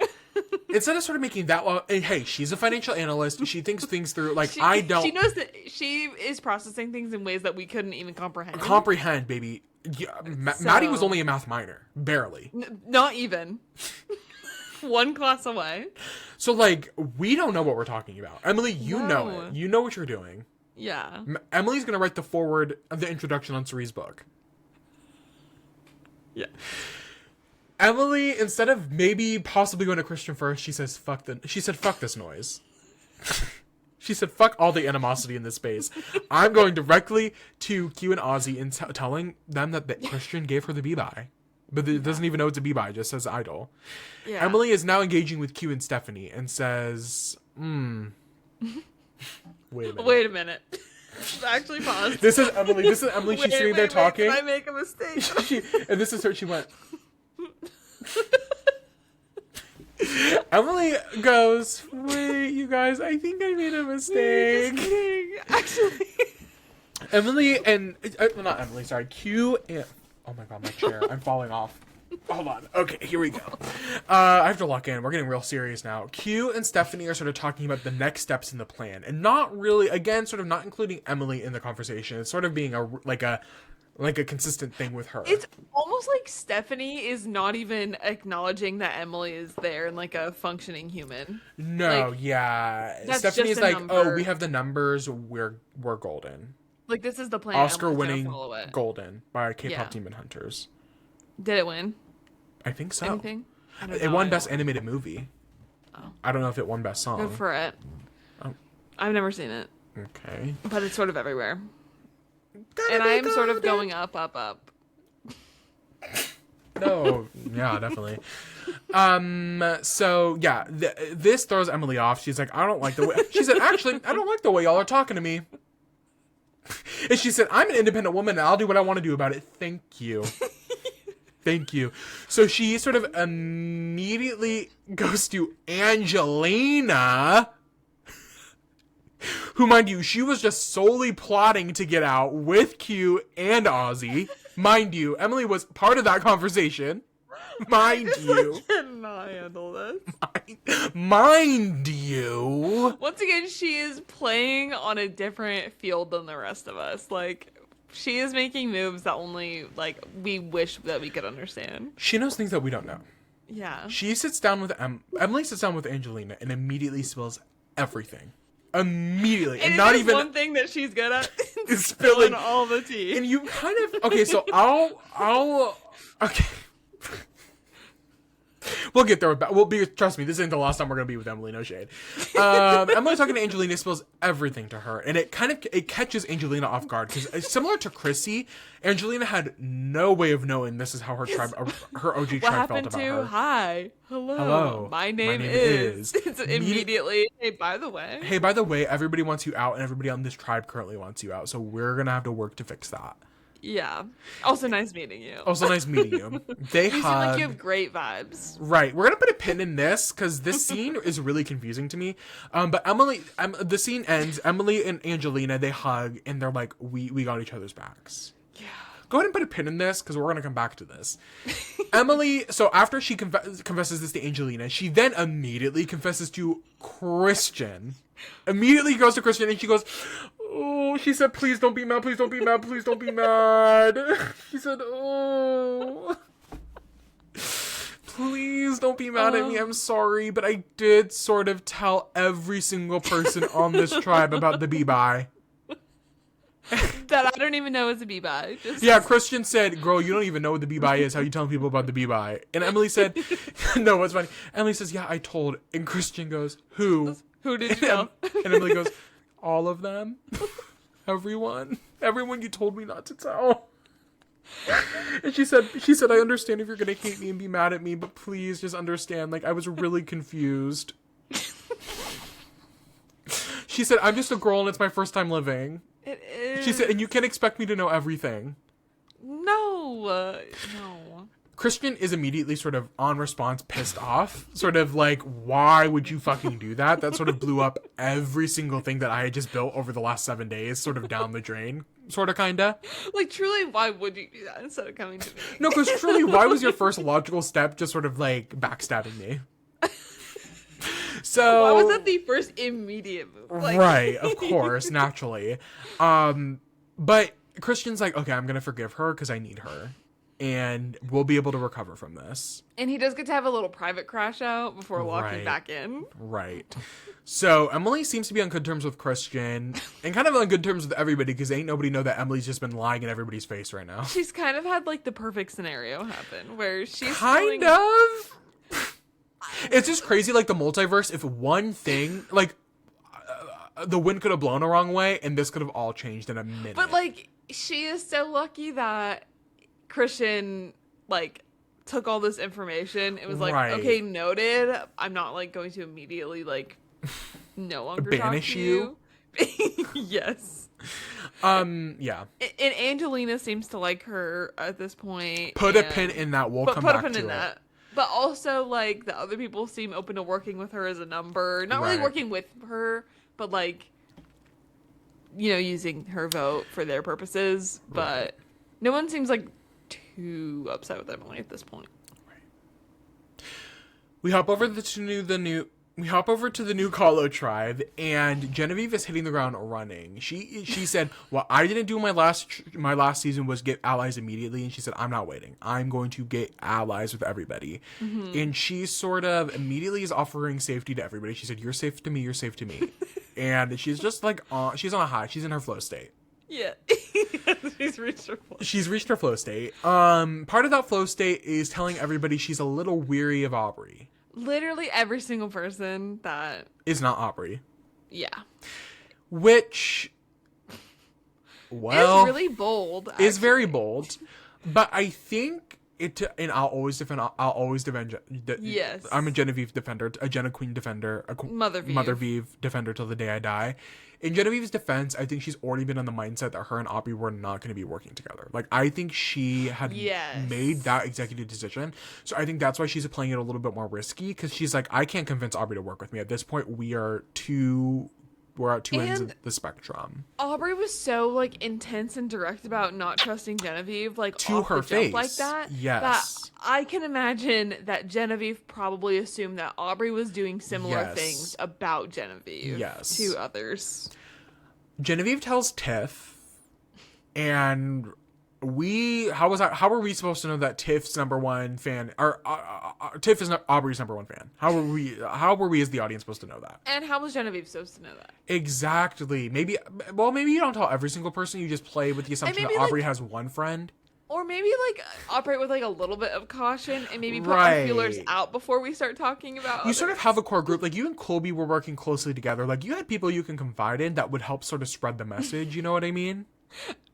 instead of sort of making that, hey, she's a financial analyst. She thinks things through. Like, I don't. She knows that she is processing things in ways that we couldn't even comprehend. Comprehend, baby. Yeah, Maddie was only a math minor. Barely. Not even. One class away. So, like, we don't know what we're talking about. Emily, you know it. You know what you're doing. Yeah. Emily's going to write the foreword of the introduction on Cerie's book. Yeah. Emily, instead of maybe possibly going to Christian first, she said, fuck this noise. She said, fuck all the animosity in this space. I'm going directly to Q and Ozzy and telling them that Christian gave her the be-bye. But it doesn't even know it's a be-bye, just says idol. Yeah. Emily is now engaging with Q and Stephanie and says, Wait a minute. Actually, pause. This is Emily. She's sitting there talking. Did I make a mistake? And this is her. She went. Emily goes, wait, you guys, I think I made a mistake. Just kidding. Actually. Emily and, not Emily, sorry, Q and, oh my god, my chair, I'm falling off. Hold on. Okay, here we go. I have to lock in. We're getting real serious now. Q and Stephanie are sort of talking about the next steps in the plan, and not really, again, sort of not including Emily in the conversation. It's sort of being like a consistent thing with her. It's almost like Stephanie is not even acknowledging that Emily is there and like a functioning human. No, like, yeah. Stephanie's like, oh, we have the numbers. We're golden. Like, this is the plan. Oscar-winning Golden by K-pop Demon Hunters. Did it win? I think so. Anything? It won Best Animated Movie. Oh. I don't know if it won Best Song. Good for it. Oh. I've never seen it. Okay. But it's sort of everywhere. And I'm sort of going up. No, yeah, definitely. So yeah, this throws Emily off. She's like, I don't like the way. She said, actually, I don't like the way y'all are talking to me. And she said, I'm an independent woman and I'll do what I want to do about it. Thank you. Thank you. So she sort of immediately goes to Angelina, who, mind you, she was just solely plotting to get out with Q and Ozzy. Mind you, Emily was part of that conversation. Mind you. I cannot handle this. Mind you. Once again, she is playing on a different field than the rest of us. Like, she is making moves that only, like, we wish that we could understand. She knows things that we don't know. Yeah. She sits down with Emily sits down with Angelina and immediately spills everything. Immediately. And not even one thing that she's good at is spilling all the tea. And you kind of, okay, so okay. We'll get there. Trust me, this isn't the last time we're going to be with Emily, no shade. Emily talking to Angelina spills everything to her. And it catches Angelina off guard. Because similar to Chrissy, Angelina had no way of knowing this is how her tribe, her OG tribe felt about her. Hi. Hello. My name is. It's immediately, hey, by the way, everybody wants you out and everybody on this tribe currently wants you out. So we're going to have to work to fix that. Yeah. Also nice meeting you. You seem like you have great vibes. Right. We're going to put a pin in this because this scene is really confusing to me. But the scene ends. Emily and Angelina, they hug and they're like, we got each other's backs. Yeah. Go ahead and put a pin in this because we're going to come back to this. Emily, so after she confesses this to Angelina, she then immediately confesses to Christian. Immediately goes to Christian and she goes, oh, she said, please don't be mad, please don't be mad, please don't be mad. She said, oh, please don't be mad at me, I'm sorry, but I did sort of tell every single person on this tribe about the be-bye. That I don't even know is a be-bye. Yeah, Christian said, girl, you don't even know what the be-bye is, how you telling people about the be-bye? And Emily said, no, what's funny? Emily says, yeah, I told. And Christian goes, who? Who did you tell? And Emily goes, all of them. Everyone you told me not to tell. And she said, I understand if you're gonna hate me and be mad at me, but please just understand, like, I was really confused. She said, I'm just a girl and it's my first time living. It is. She said, and you can't expect me to know everything. No. Christian is immediately sort of on response, pissed off. Sort of like, why would you fucking do that? That sort of blew up every single thing that I had just built over the last 7 days, sort of down the drain. Sort of, kinda. Like, truly, why would you do that instead of coming to me? No, because truly, why was your first logical step just sort of like backstabbing me? So why was that the first immediate move? right, of course, naturally. But Christian's like, okay, I'm gonna forgive her because I need her, and we'll be able to recover from this. And he does get to have a little private crash out before walking Right. back in. Right. So Emily seems to be on good terms with Christian, and kind of on good terms with everybody because ain't nobody know that Emily's just been lying in everybody's face right now. She's kind of had like the perfect scenario happen where she's Kind of. It's just crazy, like the multiverse. If one thing, like the wind could have blown a wrong way, and this could have all changed in a minute. But like she is so lucky that Christian like took all this information. It was like, Right. okay, noted. I'm not like going to immediately like no longer Banish talk to you? Yes. Yeah. And Angelina seems to like her at this point. Put a pin in that. We'll come put back a pin to in it. that. But also, like, the other people seem open to working with her as a number. Not really Right. working with her, but, like, you know, using her vote for their purposes. But no one seems, like, too upset with Emily at this point. We hop over to the new Kahlo tribe, and Genevieve is hitting the ground running. She said, "Well, I didn't do my last season was get allies immediately," and she said, "I'm not waiting. I'm going to get allies with everybody." Mm-hmm. And she sort of immediately is offering safety to everybody. She said, "You're safe to me. You're safe to me," and she's just like, she's on a high. She's in her flow state. Yeah. She's reached her flow. She's reached her flow state. Part of that flow state is telling everybody she's a little weary of Aubrey. Literally every single person that... Is not Aubrey. Yeah. Which, well... Is really bold, actually. Is very bold. But I think it... And I'll always defend... Yes. I'm a Genevieve defender. A Jenna Queen defender. Mother Vive defender till the day I die. In Genevieve's defense, I think she's already been on the mindset that her and Aubrey were not going to be working together. Like, I think she had made that executive decision. So I think that's why she's playing it a little bit more risky, because she's like, I can't convince Aubrey to work with me. At this point, we're at two ends of the spectrum. Aubrey was so, like, intense and direct about not trusting Genevieve, like, to off her the face jump like that. Yes. That I can imagine that Genevieve probably assumed that Aubrey was doing similar things about Genevieve to others. Genevieve tells Tiff, and how are we supposed to know that Tiff's number one fan, or Tiff is not Aubrey's number one fan? How were we as the audience supposed to know that? And how was Genevieve supposed to know that? Exactly. Maybe you don't tell every single person. You just play with the assumption that Aubrey has one friend. Or maybe, like, operate with, like, a little bit of caution and maybe put our feelers out before we start talking about You sort of have a core group. Like, you and Colby were working closely together. Like, you had people you can confide in that would help sort of spread the message. You know what I mean?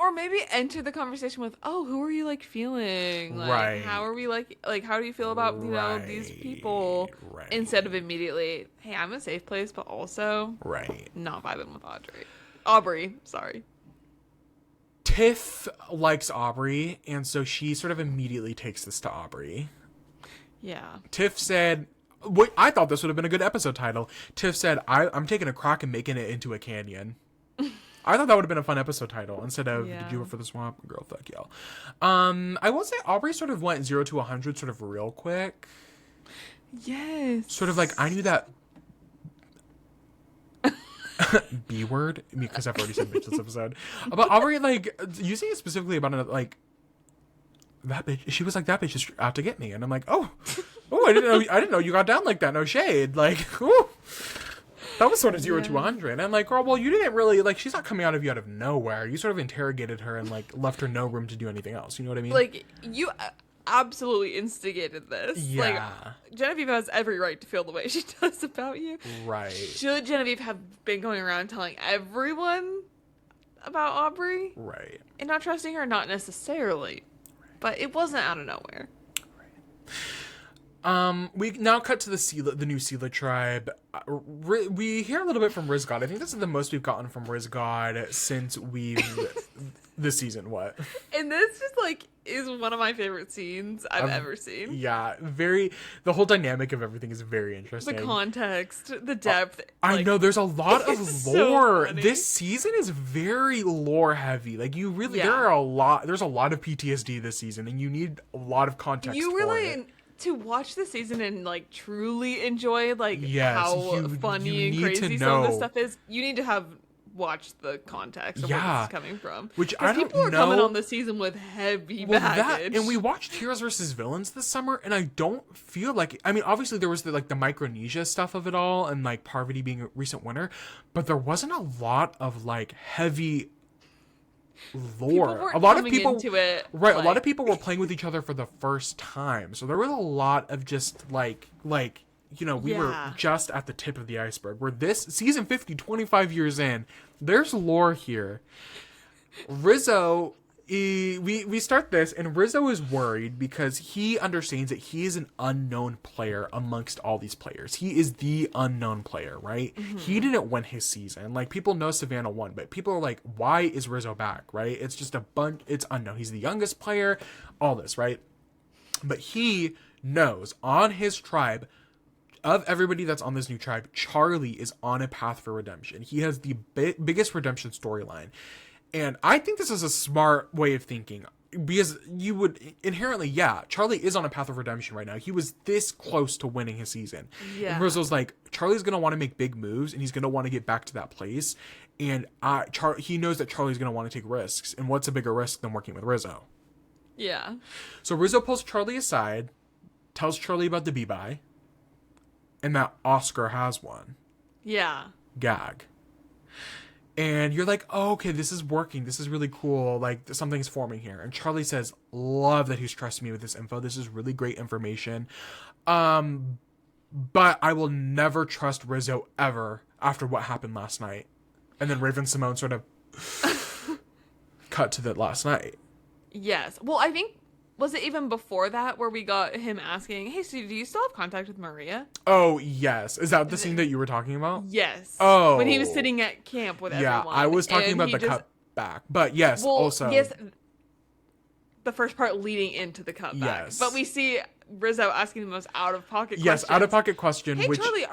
Or maybe enter the conversation with, oh, who are you, like, feeling? Like, how are we, like, how do you feel about, you know, these people? Right. Instead of immediately, hey, I'm a safe place, but also not vibing with Aubrey, sorry. Tiff likes Aubrey, and so she sort of immediately takes this to Aubrey. Yeah. Tiff said, I thought this would have been a good episode title. Tiff said, I'm taking a crack and making it into a canyon. I thought that would have been a fun episode title instead of Did you go for the swamp? Girl, fuck y'all. I will say Aubrey sort of went 0 to 100 sort of real quick. Yes. Sort of like, I knew that B word, because I've already said bitch this episode. But Aubrey, like, using it specifically about it, like, that bitch, she was like, that bitch is out to get me. And I'm like, oh, I didn't know you got down like that. No shade. Like, oh, that was sort of 0 to 100. And I'm like, girl, well, you didn't really, like, she's not coming out of you out of nowhere. You sort of interrogated her and, like, left her no room to do anything else. You know what I mean? Like, you absolutely instigated this. Yeah. Like, Genevieve has every right to feel the way she does about you. Right. Should Genevieve have been going around telling everyone about Aubrey? Right. And not trusting her? Not necessarily. But it wasn't out of nowhere. Right. We now cut to the new Sela tribe. We hear a little bit from Rizgod. I think this is the most we've gotten from Rizgod since this season. What? And this just, like, is one of my favorite scenes I've ever seen. Yeah, the whole dynamic of everything is very interesting. The context, the depth. I know, there's a lot of lore. So funny. This season is very lore heavy. Like, there's a lot of PTSD this season, and you need a lot of context. You really to watch the season and like truly enjoy like Yes, how funny and crazy some of this stuff is, you need to have watched the context of where this is coming from. Which I don't know. People are coming on the season with heavy baggage. And we watched Heroes versus Villains this summer, and I don't feel like, I mean, obviously there was the Micronesia stuff of it all, and like Parvati being a recent winner, but there wasn't a lot of like heavy lore. A lot of people into it, right, like, a lot of people were playing with each other for the first time, so there was a lot of just like you know, we were just at the tip of the iceberg. Where this season 50, 25 years in, there's lore here. Rizzo, we start this, and Rizzo is worried because he understands that he is an unknown player amongst all these players. He is the unknown player, right? Mm-hmm. He didn't win his season. Like, people know Savannah won, but people are like, why is Rizzo back, right? It's just a bunch, it's unknown. He's the youngest player, all this, right? But he knows on his tribe, of everybody that's on this new tribe, Charlie is on a path for redemption. He has the biggest redemption storyline. And I think this is a smart way of thinking. Because you would inherently, Charlie is on a path of redemption right now. He was this close to winning his season. Yeah. And Rizzo's like, Charlie's going to want to make big moves, and he's going to want to get back to that place. And he knows that Charlie's going to want to take risks. And what's a bigger risk than working with Rizzo? Yeah. So Rizzo pulls Charlie aside, tells Charlie about the B-Buy, and that Oscar has one. Yeah. Gag. And you're like, oh, okay, this is working. This is really cool. Like, something's forming here. And Charlie says, love that he's trusting me with this info. This is really great information. But I will never trust Rizzo ever after what happened last night. And then Raven Simone sort of cut to the last night. Yes. Well, I think, was it even before that where we got him asking, hey, so do you still have contact with Maria? Oh, yes. Is that the scene that you were talking about? Yes. Oh. When he was sitting at camp with everyone. Yeah, I was talking about the cutback. But yes, also. Yes, the first part leading into the cutback. Yes. But we see Rizzo asking the most out-of-pocket question. Yes, out-of-pocket question. Hey, Charlie,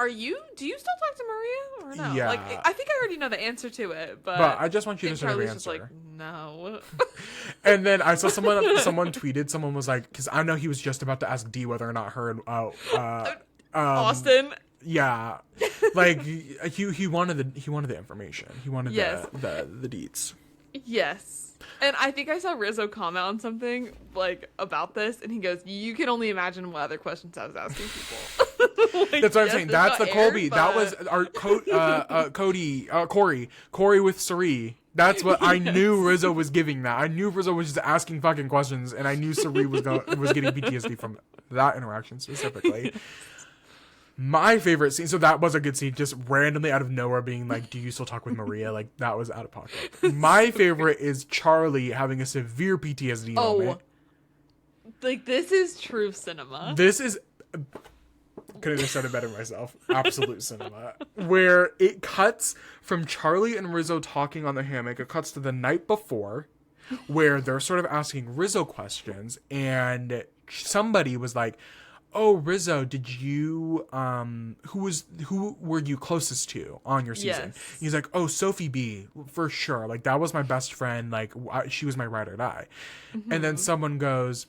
do you still talk to Maria or no? Yeah. Like, I think I already know the answer to it, but I just want you to sort of answer. Just like, no. And then I saw someone tweeted, someone was like, because I know he was just about to ask Dee whether or not her and Austin. Yeah, like he wanted the information. He wanted the deets. Yes. And I think I saw Rizzo comment on something like about this, and he goes, "You can only imagine what other questions I was asking people." Like, that's what I'm saying. That's the Colby. That was our Corey with Sari. That's what I knew Rizzo was giving that. I knew Rizzo was just asking fucking questions, and I knew Sari was getting PTSD from that interaction specifically. My favorite scene, so that was a good scene, just randomly out of nowhere being like, do you still talk with Maria? Like, that was out of pocket. My favorite is Charlie having a severe PTSD moment. Like, this is true cinema. This is, couldn't have said it better myself, absolute cinema. Where it cuts from Charlie and Rizzo talking on the hammock, it cuts to the night before, where they're sort of asking Rizzo questions, and somebody was like, oh, Rizzo, did you, who were you closest to on your season? Yes. He's like, oh, Sophie B, for sure. Like, that was my best friend. Like, she was my ride or die. Mm-hmm. And then someone goes,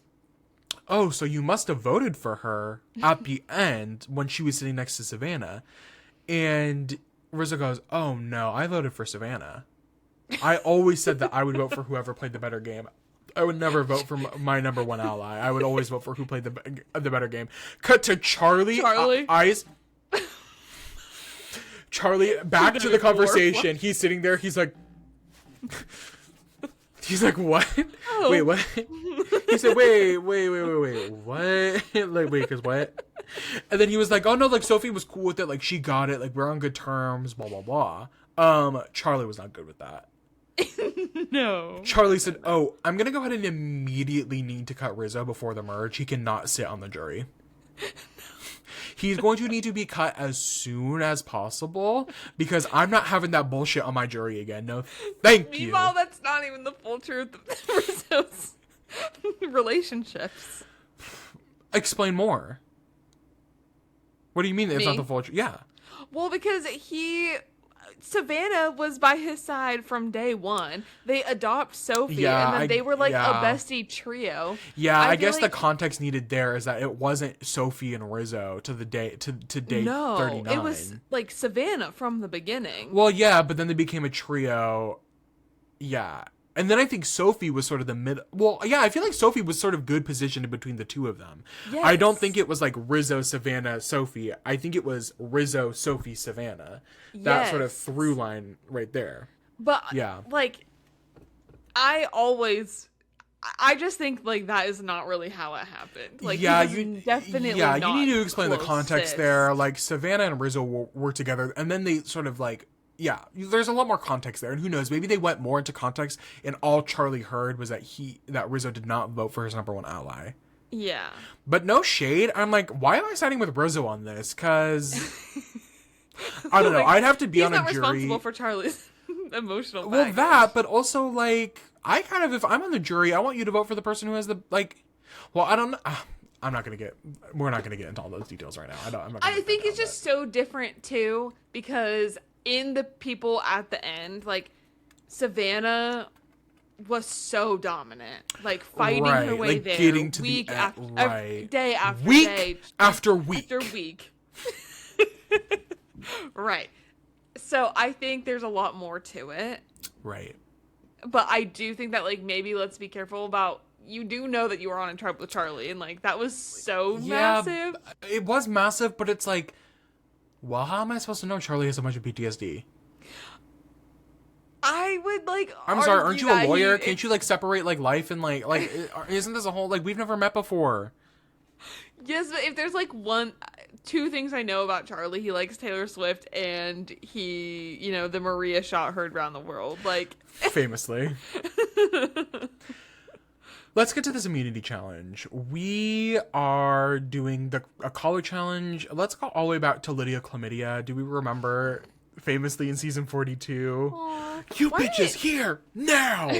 oh, so you must have voted for her at the end when she was sitting next to Savannah. And Rizzo goes, oh, no, I voted for Savannah. I always said that I would vote for whoever played the better game. I would never vote for my number one ally. I would always vote for who played the better game. Cut to Charlie. Eyes. Charlie, back to the conversation. He's sitting there. He's like, what? Oh. Wait, what? He said, wait, what? Like, wait, because what? And then he was like, oh, no, like, Sophie was cool with it. Like, she got it. Like, we're on good terms, blah, blah, blah. Charlie was not good with that. No. Charlie said, oh, I'm going to go ahead and immediately need to cut Rizzo before the merge. He cannot sit on the jury. He's going to need to be cut as soon as possible because I'm not having that bullshit on my jury again. No, thank you. Meanwhile, that's not even the full truth of Rizzo's relationships. Explain more. What do you mean it's not the full truth? Yeah. Well, because Savannah was by his side from day one. They adopt Sophie, Yeah, and then they were like a yeah. bestie trio. Yeah, I feel guess the context needed there is that it wasn't Sophie and Rizzo to day 39. it was like Savannah from the beginning. Well, yeah, but then they became a trio. Yeah. And then I think Sophie was sort of the mid. Well, yeah, I feel like Sophie was sort of good positioned between the two of them. Yes. I don't think it was like Rizzo, Savannah, Sophie. I think it was Rizzo, Sophie, Savannah. That sort of through line right there. But yeah, like, I just think like that is not really how it happened. Like, yeah, you definitely yeah, not you need to explain the context sis. there. Like Savannah and Rizzo were together, and then they sort of like. Yeah, there's a lot more context there, and who knows? Maybe they went more into context, and all Charlie heard was that Rizzo did not vote for his number one ally. Yeah, but no shade. I'm like, why am I siding with Rizzo on this? Because I don't know. I'd have to be on a jury. He's not responsible for Charlie's emotional. Well, baggage. that, but also like, I kind of, if I'm on the jury, I want you to vote for the person who has the like. Well, I don't know. I'm not gonna get. We're not gonna get into all those details right now. I think it's just so different too because. In the people at the end, like, Savannah was so dominant. Like, fighting her way like there. Getting to week the after right. day after week day. After week. After week. Right. So, I think there's a lot more to it. Right. But I do think that, like, maybe let's be careful about... You do know that you were on a tribe with Charlie, and, like, that was so massive. It was massive, but it's like... Well, how am I supposed to know Charlie has a bunch of PTSD? I would like. I'm sorry, aren't you a lawyer? Can't you like separate like life and like isn't this a whole like we've never met before? Yes, but if there's like two things I know about Charlie, he likes Taylor Swift and he, the Maria shot heard around the world, like famously. Let's get to this immunity challenge. We are doing a collar challenge. Let's go all the way back to Lydia Chlamydia. Do we remember famously in season 42? Aww. You bitches here now.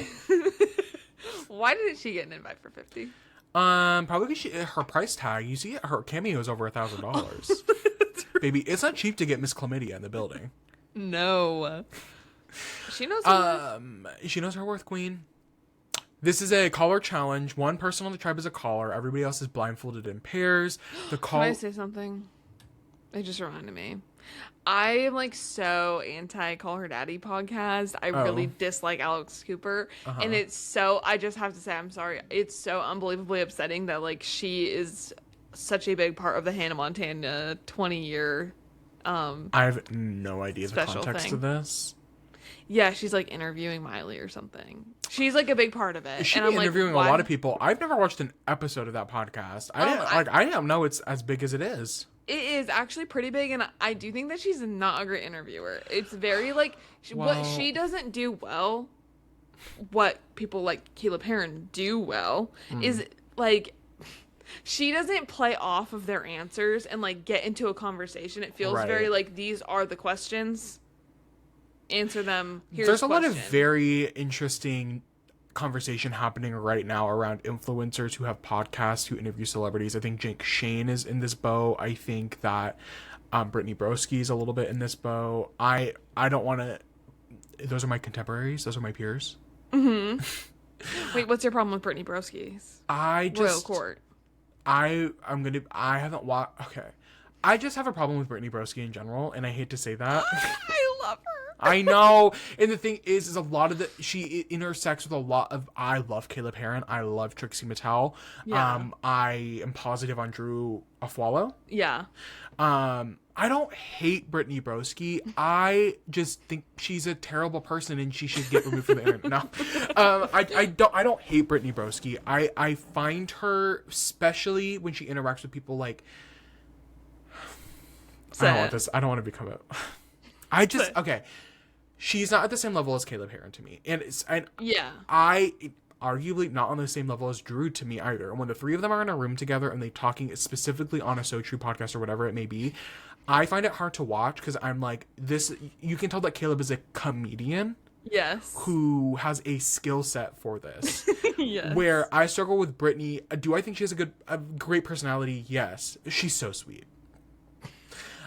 Why didn't she get an invite for 50? Probably because her price tag. You see, her cameo is over $1,000. Baby, it's not cheap to get Miss Chlamydia in the building. No. She knows her worth. She knows her worth, queen. This is a collar challenge. One person on the tribe is a caller. Everybody else is blindfolded in pairs. Can I say something? It just reminded me. I am like so anti Call Her Daddy podcast. I really dislike Alex Cooper. And it's so, I just have to say, I'm sorry. It's so unbelievably upsetting that like she is such a big part of the Hannah Montana 20-year I have no idea the context of this. Yeah, she's like interviewing Miley or something. She's like a big part of it. She's interviewing a lot of people. I've never watched an episode of that podcast. I didn't know it's as big as it is. It is actually pretty big, and I do think that she's not a great interviewer. It's very like what she doesn't do well. What people like Caleb Heron do well is like she doesn't play off of their answers and like get into a conversation. It feels very like these are the questions. Answer them. There's a lot of very interesting conversation happening right now around influencers who have podcasts who interview celebrities. I think Jake Shane is in this boat. I think that Brittany Broski is a little bit in this boat. I don't want to. Those are my contemporaries. Those are my peers. Mm-hmm. Wait, what's your problem with Brittany Broski's? Royal Court. I haven't watched. Okay. I just have a problem with Brittany Broski in general, and I hate to say that. I love her. I know. And the thing is a lot of she intersects with a lot of, I love Caleb Heron. I love Trixie Mattel. Yeah. I am positive on Drew Afwalo. Yeah. I don't hate Brittany Broski. I just think she's a terrible person and she should get removed from the internet. No. I don't hate Brittany Broski. I find her, especially when she interacts with people like, I don't want to become a... okay. She's not at the same level as Caleb Heron to me. I arguably not on the same level as Drew to me either. And when the three of them are in a room together and they talking specifically on a So True podcast or whatever it may be, I find it hard to watch because I'm like, this, you can tell that Caleb is a comedian. Yes. Who has a skill set for this. Yes. Where I struggle with Brittany. Do I think she has a great personality? Yes. She's so sweet.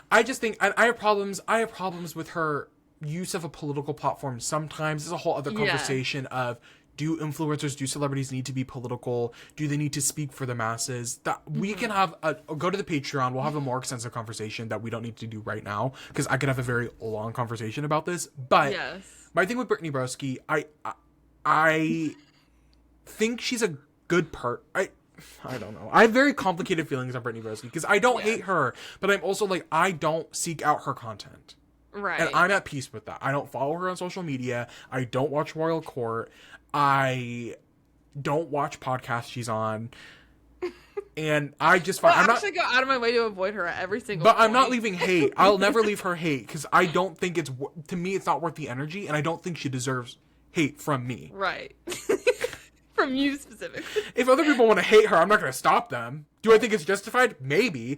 I just think I have problems with her use of a political platform sometimes is a whole other conversation of, do influencers, do celebrities need to be political? Do they need to speak for the masses? That we can have go to the Patreon. We'll have a more extensive conversation that we don't need to do right now, because I could have a very long conversation about this. But my thing with Brittany Broski, I think she's a good I don't know. I have very complicated feelings on Brittany Broski, because I don't hate her, but I'm also like, I don't seek out her content. Right. And I'm at peace with that. I don't follow her on social media. I don't watch Royal Court. I don't watch podcasts she's on. And I just find I'm actually go out of my way to avoid her at every single But point. I'm not leaving hate. I'll never leave her hate, because I don't think to me, it's not worth the energy, and I don't think she deserves hate from me. Right. From you specifically. If other people want to hate her, I'm not going to stop them. Do I think it's justified? Maybe.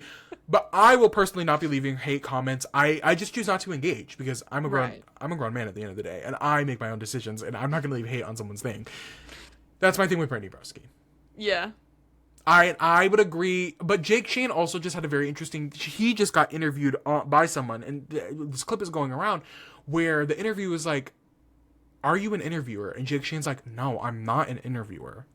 But I will personally not be leaving hate comments. I just choose not to engage, because I'm a grown man at the end of the day, and I make my own decisions, and I'm not going to leave hate on someone's thing. That's my thing with Brittany Broski. Yeah. I would agree, but Jake Shane also just had a very interesting, he just got interviewed by someone, and this clip is going around where the interview was like, are you an interviewer? And Jake Shane's like, no, I'm not an interviewer.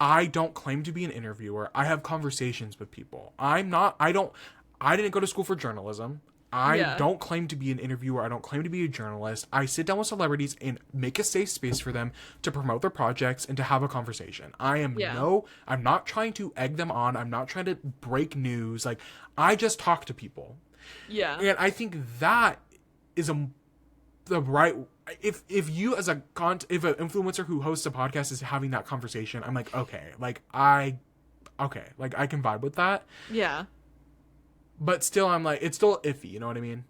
I don't claim to be an interviewer. I have conversations with people. I didn't go to school for journalism. I don't claim to be an interviewer. I don't claim to be a journalist. I sit down with celebrities and make a safe space for them to promote their projects and to have a conversation. I'm not trying to egg them on. I'm not trying to break news. Like, I just talk to people. Yeah. And I think that is the right, if you as if an influencer who hosts a podcast is having that conversation, I'm like, okay, like I can vibe with that. Yeah. But still, I'm like, it's still iffy, you know what I mean?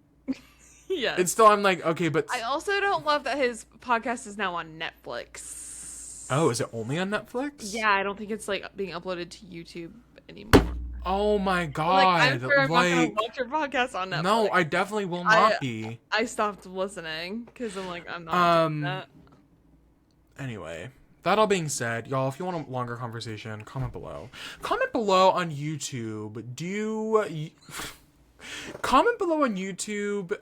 Yeah. It's still, I'm like, okay, but I also don't love that his podcast is now on Netflix. Oh, is it only on Netflix? Yeah, I don't think it's like being uploaded to YouTube anymore. Oh my god! Like, I'm sure I'm not gonna watch your podcast on Netflix. No, I definitely will not be. I stopped listening because I'm like, I'm not doing that. Anyway, that all being said, y'all, if you want a longer conversation, comment below. Comment below on YouTube. Comment below on YouTube.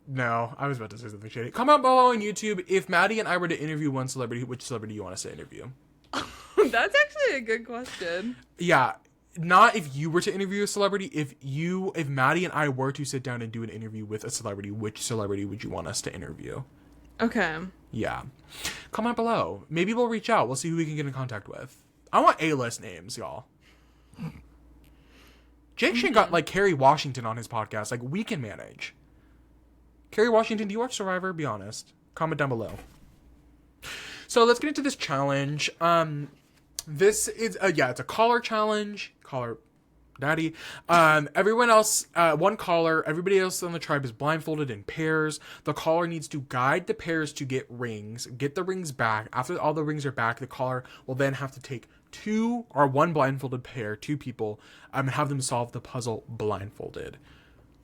No, I was about to say something shady. Comment below on YouTube if Maddie and I were to interview one celebrity. Which celebrity do you want us to interview? That's actually a good question. Yeah. Not if you were to interview a celebrity. If Maddie and I were to sit down and do an interview with a celebrity, which celebrity would you want us to interview? Okay. Yeah. Comment below. Maybe we'll reach out. We'll see who we can get in contact with. I want A-list names, y'all. Jake Shane got, like, Kerry Washington on his podcast. Like, we can manage. Kerry Washington, do you watch Survivor? Be honest. Comment down below. So let's get into this challenge. This is it's a caller challenge. Caller daddy. Everyone else, one caller, everybody else on the tribe is blindfolded in pairs. The caller needs to guide the pairs to get the rings back. After all the rings are back, the caller will then have to take one blindfolded pair, two people, and have them solve the puzzle blindfolded.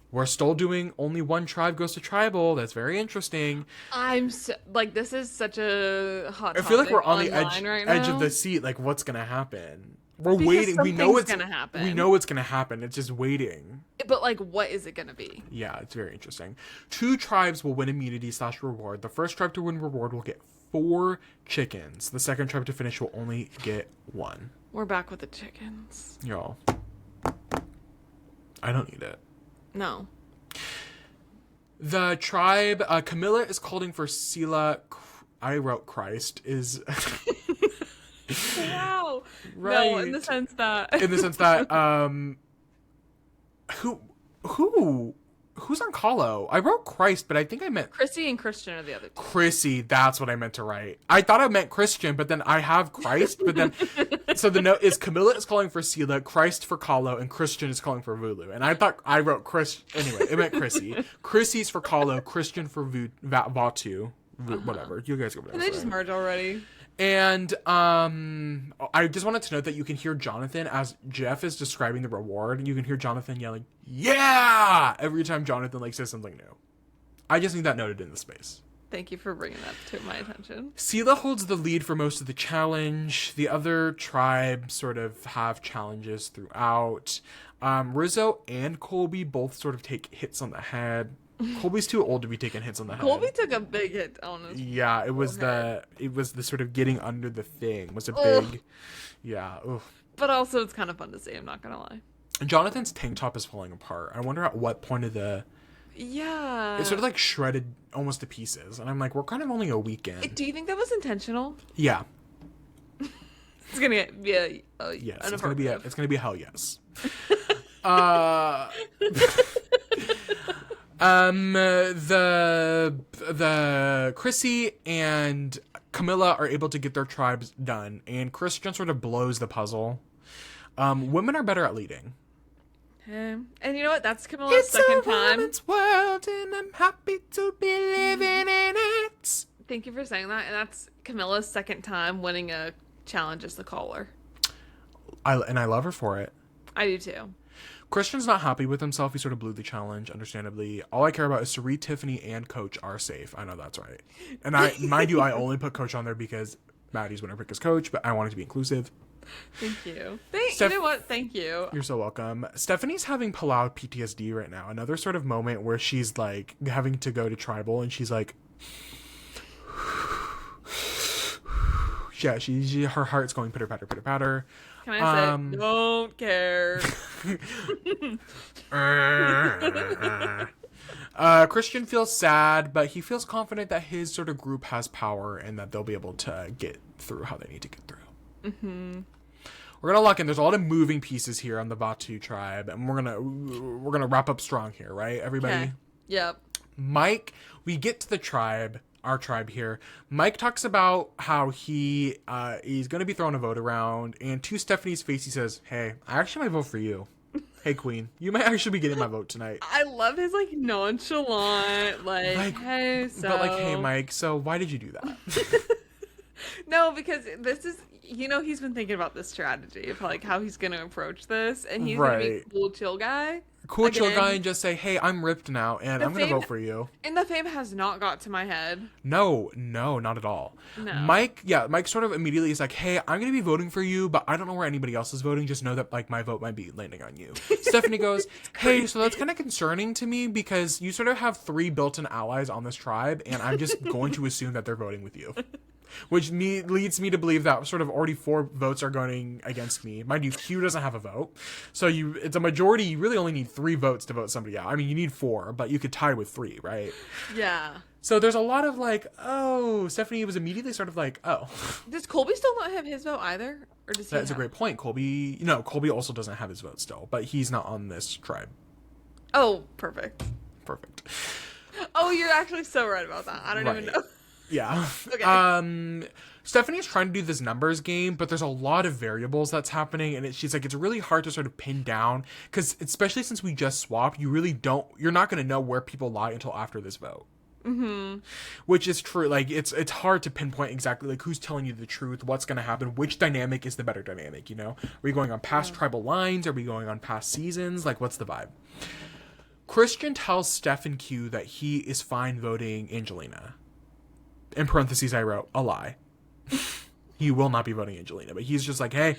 We're still doing only one tribe goes to tribal. That's very interesting. I'm so, like, this is such a hot topic. I feel like we're on the edge of the seat. Like, what's gonna happen? We're waiting. We know it's gonna happen. We know it's gonna happen. It's just waiting. But like, what is it gonna be? Yeah, it's very interesting. 2 tribes will win immunity / reward. The first tribe to win reward will get 4 chickens. The second tribe to finish will only get 1. We're back with the chickens. Y'all, I don't need it. No. The tribe, Camilla is calling for Sela. I wrote Christ is. Wow. Right. No, in the sense that. Who's on Kahlo? I wrote Christ, but I think I meant Chrissy and Christian are the other 2. Chrissy. That's what I meant to write. I thought I meant Christian, but then I have Christ. But then, so the note is Camilla is calling for Sela, Christ for Kahlo, and Christian is calling for Vulu. And I thought I wrote Chris. Anyway, it meant Chrissy. Chrissy's for Kahlo, Christian for Vatu. Whatever. You guys go. Can they just merge already? And I just wanted to note that you can hear Jonathan as Jeff is describing the reward. You can hear Jonathan yelling, "Yeah!" every time Jonathan like says something new. I just need that noted in the space. Thank you for bringing that to my attention. Sela holds the lead for most of the challenge. The other tribes sort of have challenges throughout. Rizzo and Colby both sort of take hits on the head. Colby's too old to be taking hits on the head. Colby took a big hit on his Yeah, it was forehead. the sort of getting under the thing was a Ugh. big, yeah. Ugh. But also, it's kind of fun to see. I'm not gonna lie. Jonathan's tank top is falling apart. I wonder at what point of the Yeah. it's sort of like shredded almost to pieces, and I'm like, we're kind of only a weekend. Do you think that was intentional? Yeah, It's gonna get yes, it's gonna be a hell yes. The Chrissy and Camilla are able to get their tribes done, and Christian sort of blows the puzzle. Women are better at leading. And you know what? That's Camilla's second time. It's world, and I'm happy to be living in it. Thank you for saying that. And that's Camilla's second time winning a challenge as the caller. I love her for it. I do too. Christian's not happy with himself. He sort of blew the challenge, understandably. All I care about is Sari, Tiffany, and Coach are safe. I know that's right. And mind you, I only put Coach on there because Maddie's winner pick is Coach, but I wanted to be inclusive. Thank you. You know what? Thank you. You're so welcome. Stephanie's having Palau PTSD right now. Another sort of moment where she's like having to go to tribal and she's like, yeah, her heart's going pitter patter, pitter patter. Can I say, don't care. Christian feels sad, but he feels confident that his sort of group has power and that they'll be able to get through how they need to get through. Mm-hmm. We're gonna lock in. There's a lot of moving pieces here on the Batu tribe, and we're gonna wrap up strong here, right, everybody? Okay. Yep. Mike, we get to the tribe, our tribe here. Mike talks about how he's gonna be throwing a vote around, and to Stephanie's face, he says, "Hey, I actually might vote for you. Hey, Queen, you might actually be getting my vote tonight." I love his like nonchalant, like hey, so. But like, hey, Mike, so why did you do that? No, because this is, he's been thinking about this strategy of like how he's gonna approach this, and he's gonna be a cool, chill guy. Cool, chill guy, and just say, "Hey, I'm ripped now, and I'm gonna vote for you." And the fame has not got to my head. No, not at all. No. Mike sort of immediately is like, "Hey, I'm gonna be voting for you, but I don't know where anybody else is voting. Just know that like my vote might be landing on you." Stephanie goes, "Hey, so that's kind of concerning to me because you sort of have 3 built-in allies on this tribe, and I'm just going to assume that they're voting with you." Which leads me to believe that sort of already 4 votes are going against me. Mind you, Q doesn't have a vote. So it's a majority. You really only need 3 votes to vote somebody out. I mean, you need 4, but you could tie with 3, right? Yeah. So there's a lot of like, oh, Stephanie was immediately sort of like, oh. Does Colby still not have his vote either? Or does he That's a great point. Colby also doesn't have his vote still, but he's not on this tribe. Oh, perfect. Perfect. Oh, you're actually so right about that. I don't even know. Yeah. Okay. Stephanie's trying to do this numbers game, but there's a lot of variables that's happening, and she's like, it's really hard to sort of pin down, because especially since we just swapped, you're not going to know where people lie until after this vote. Mm-hmm. Which is true. Like, it's hard to pinpoint exactly, like, who's telling you the truth, what's going to happen, which dynamic is the better dynamic, Are we going on past tribal lines? Are we going on past seasons? Like, what's the vibe? Christian tells Steph and Q that he is fine voting Angelina. In parentheses, I wrote, a lie. He will not be voting Angelina, but he's just like, hey,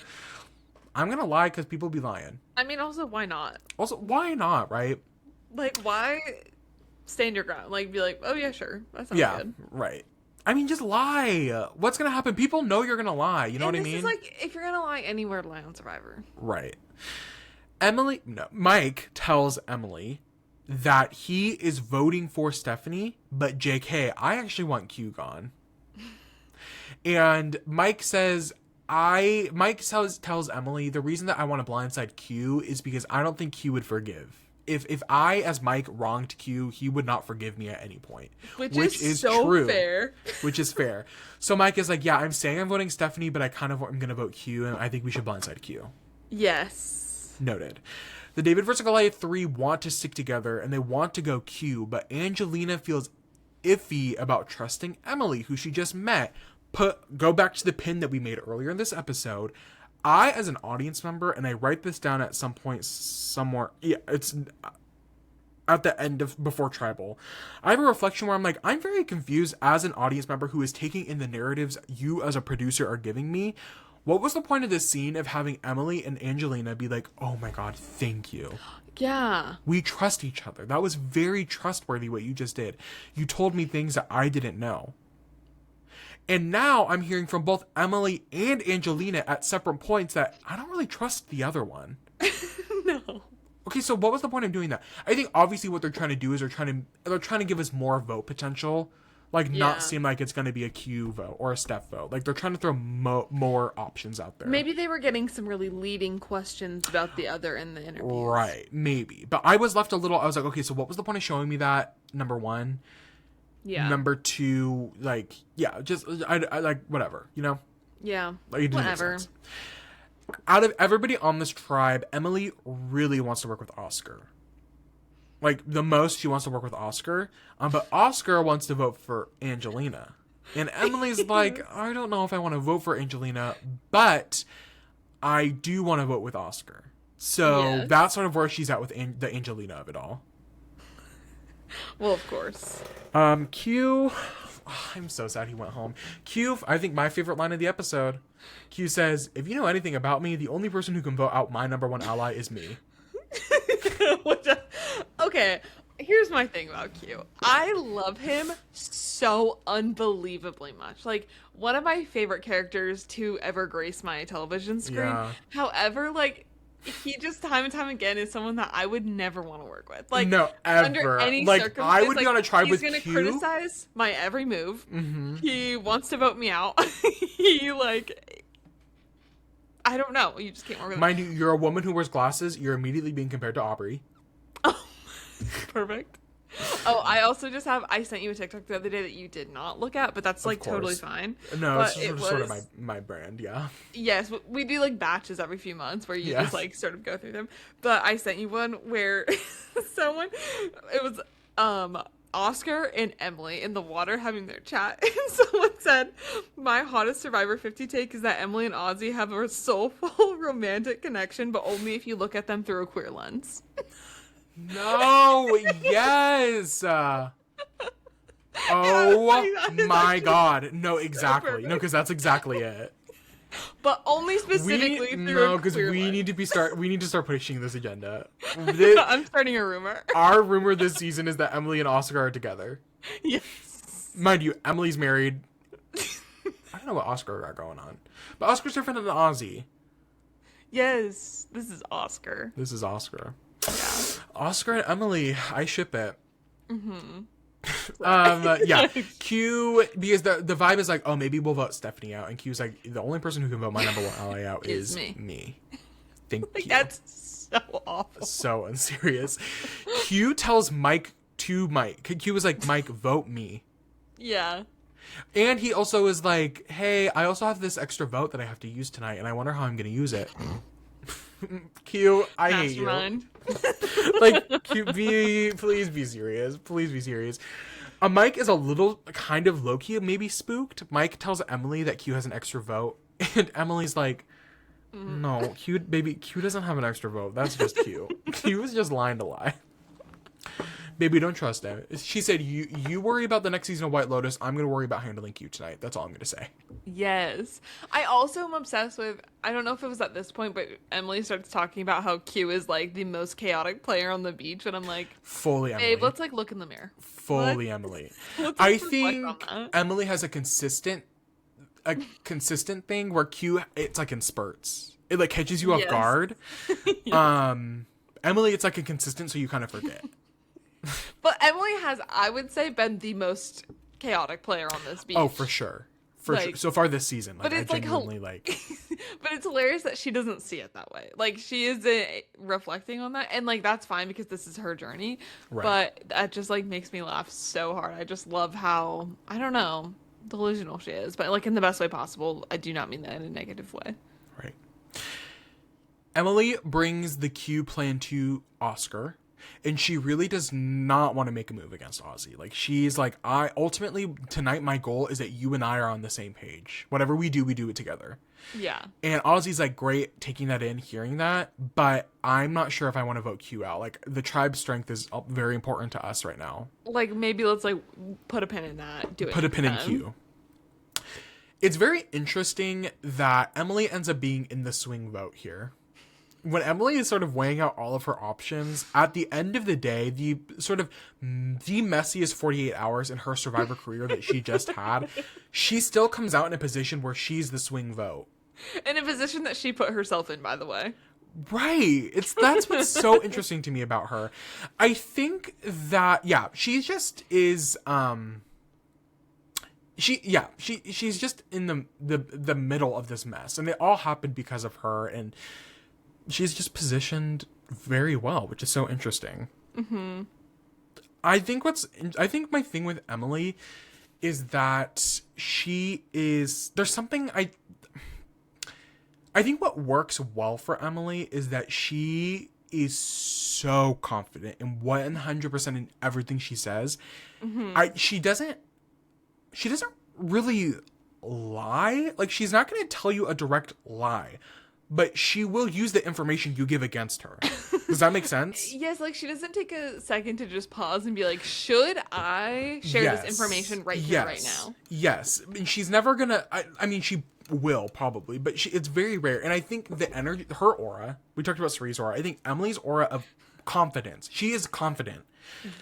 I'm going to lie because people be lying. I mean, also, why not? Also, why not, right? Like, why stand your ground? Like, be like, oh, yeah, sure. That sounds good. Right. I mean, just lie. What's going to happen? People know you're going to lie. You know what I mean? It's like, if you're going to lie anywhere, lie on Survivor. Right. Mike tells Emily that he is voting for Stephanie, but JK, I actually want Q gone. And Mike tells Emily, the reason that I want to blindside Q is because I don't think Q would forgive. If I, as Mike, wronged Q, he would not forgive me at any point. Which is so true. Fair. Which is fair. So Mike is like, yeah, I'm saying I'm voting Stephanie, but I'm going to vote Q, and I think we should blindside Q. Yes. Noted. The David vs. Goliath 3 want to stick together, and they want to go Q, but Angelina feels iffy about trusting Emily, who she just met. Go back to the pin that we made earlier in this episode. I, as an audience member, and I write this down at some point somewhere, it's at the end of before Tribal, I have a reflection where I'm like, I'm very confused as an audience member who is taking in the narratives you as a producer are giving me. What was the point of this scene of having Emily and Angelina be like, oh my god, thank you? Yeah. We trust each other. That was very trustworthy what you just did. You told me things that I didn't know. And now I'm hearing from both Emily and Angelina at separate points that I don't really trust the other one. No. Okay, so what was the point of doing that? I think obviously what they're trying to do is they're trying to give us more vote potential. Like, not seem like it's going to be a Q vote or a Steph vote. Like, they're trying to throw more options out there. Maybe they were getting some really leading questions about the other in the interviews. Right, maybe. But I was left a little, I was like, okay, so what was the point of showing me that, number one? Yeah. Number two, like, yeah, just, I like, whatever, you know? Yeah, Like, it didn't make whatever. sense. Out of everybody on this tribe, Emily really wants to work with Oscar. Like, the most she wants to work with Oscar. But Oscar wants to vote for Angelina. And Emily's like, I don't know if I want to vote for Angelina, but I do want to vote with Oscar. So that's sort of where she's at with the Angelina of it all. Well, of course. Q, I'm so sad he went home. Q, I think my favorite line of the episode. Q says, if you know anything about me, the only person who can vote out my number one ally is me. Okay, here's my thing about Q. I love him so unbelievably much. Like, one of my favorite characters to ever grace my television screen. Yeah. However, like, he just time and time again is someone that I would never want to work with. Like, no, ever. Under any like, circumstance, I would be on a tribe with Q. He's Q. gonna criticize my every move. Mm-hmm. He wants to vote me out. He, like, I don't know. You just can't work with him. Mind you, you're a woman who wears glasses. You're immediately being compared to Aubrey. Perfect. Oh, I also just I sent you a TikTok the other day that you did not look at, but that's like totally fine. No, but it's sort of my brand, yeah. Yes, we do like batches every few months where you just like sort of go through them. But I sent you one where it was Oscar and Emily in the water having their chat, and someone said, my hottest Survivor 50 take is that Emily and Ozzy have a soulful romantic connection, but only if you look at them through a queer lens. No, yes. Oh my God. No, exactly. No, because that's exactly it. But only specifically through no, because we need to start pushing this agenda. I'm starting a rumor. Our rumor this season is that Emily and Oscar are together. Yes. Mind you, Emily's married. I don't know what Oscar got going on, but Oscar's different than Ozzy. Yes, this is Oscar. This is Oscar. Yeah. Oscar and Emily, I ship it. Mm-hmm. Yeah. Q, because the vibe is like, oh, maybe we'll vote Stephanie out, and Q's like, the only person who can vote my number one ally out is me. Thank you. That's so awful. So unserious. Q tells Mike to Mike. Q was like, Mike, vote me. Yeah. And he also is like, hey, I also have this extra vote that I have to use tonight, and I wonder how I'm going to use it. Q, I hate you. Like, Q, please be serious. Please be serious. Mike is a little kind of low-key, maybe spooked. Mike tells Emily that Q has an extra vote, and Emily's like, no, Q doesn't have an extra vote. That's just Q. Q is just lying to lie. Baby, don't trust him. She said, you worry about the next season of White Lotus. I'm going to worry about handling Q tonight. That's all I'm going to say. Yes. I also am obsessed with, I don't know if it was at this point, but Emily starts talking about how Q is like the most chaotic player on the beach. And I'm like, fully Emily. Babe, let's like look in the mirror. Fully Emily. I think Emily has a consistent thing where Q, it's like in spurts. It like catches you off guard. Yes. Emily, it's like a consistent, so you kind of forget. But Emily has, I would say, been the most chaotic player on this beach. Oh, for sure. Sure. So far this season. Like, but it's I genuinely like... But it's hilarious that she doesn't see it that way. Like, she is reflecting on that. And, like, that's fine because this is her journey. Right. But that just, like, makes me laugh so hard. I just love how, I don't know, delusional she is. But, like, in the best way possible. I do not mean that in a negative way. Right. Emily brings the Q plan to Oscar. And she really does not want to make a move against Ozzy. Like, she's like, ultimately, tonight, my goal is that you and I are on the same page. Whatever we do it together. Yeah. And Ozzy's like, great, taking that in, hearing that. But I'm not sure if I want to vote Q out. Like, the tribe's strength is very important to us right now. Like, maybe let's, like, put a pin in that. Put a pin in Q. It's very interesting that Emily ends up being in the swing vote here. when Emily is sort of weighing out all of her options, at the end of the day, the messiest 48 hours in her Survivor career that she just had, she still comes out in a position where she's the swing vote. In a position that she put herself in, by the way. Right. That's what's so interesting to me about her. I think that, she just is, she's just in the middle of this mess, and it all happened because of her, and she's just positioned very well, which is so interesting. Mm-hmm. I think my thing with Emily is that there's something I think what works well for Emily is that she is so confident in 100% in everything she says. Mm-hmm. She doesn't really lie. Like, she's not going to tell you a direct lie, but she will use the information you give against her. Does that make sense? Yes, like, she doesn't take a second to just pause and be like, should I share this information here, right now? Yes. And she's never going to, I mean, she will probably, but it's very rare. And I think the energy, her aura, we talked about Cerie's aura, I think Emily's aura of confidence, she is confident.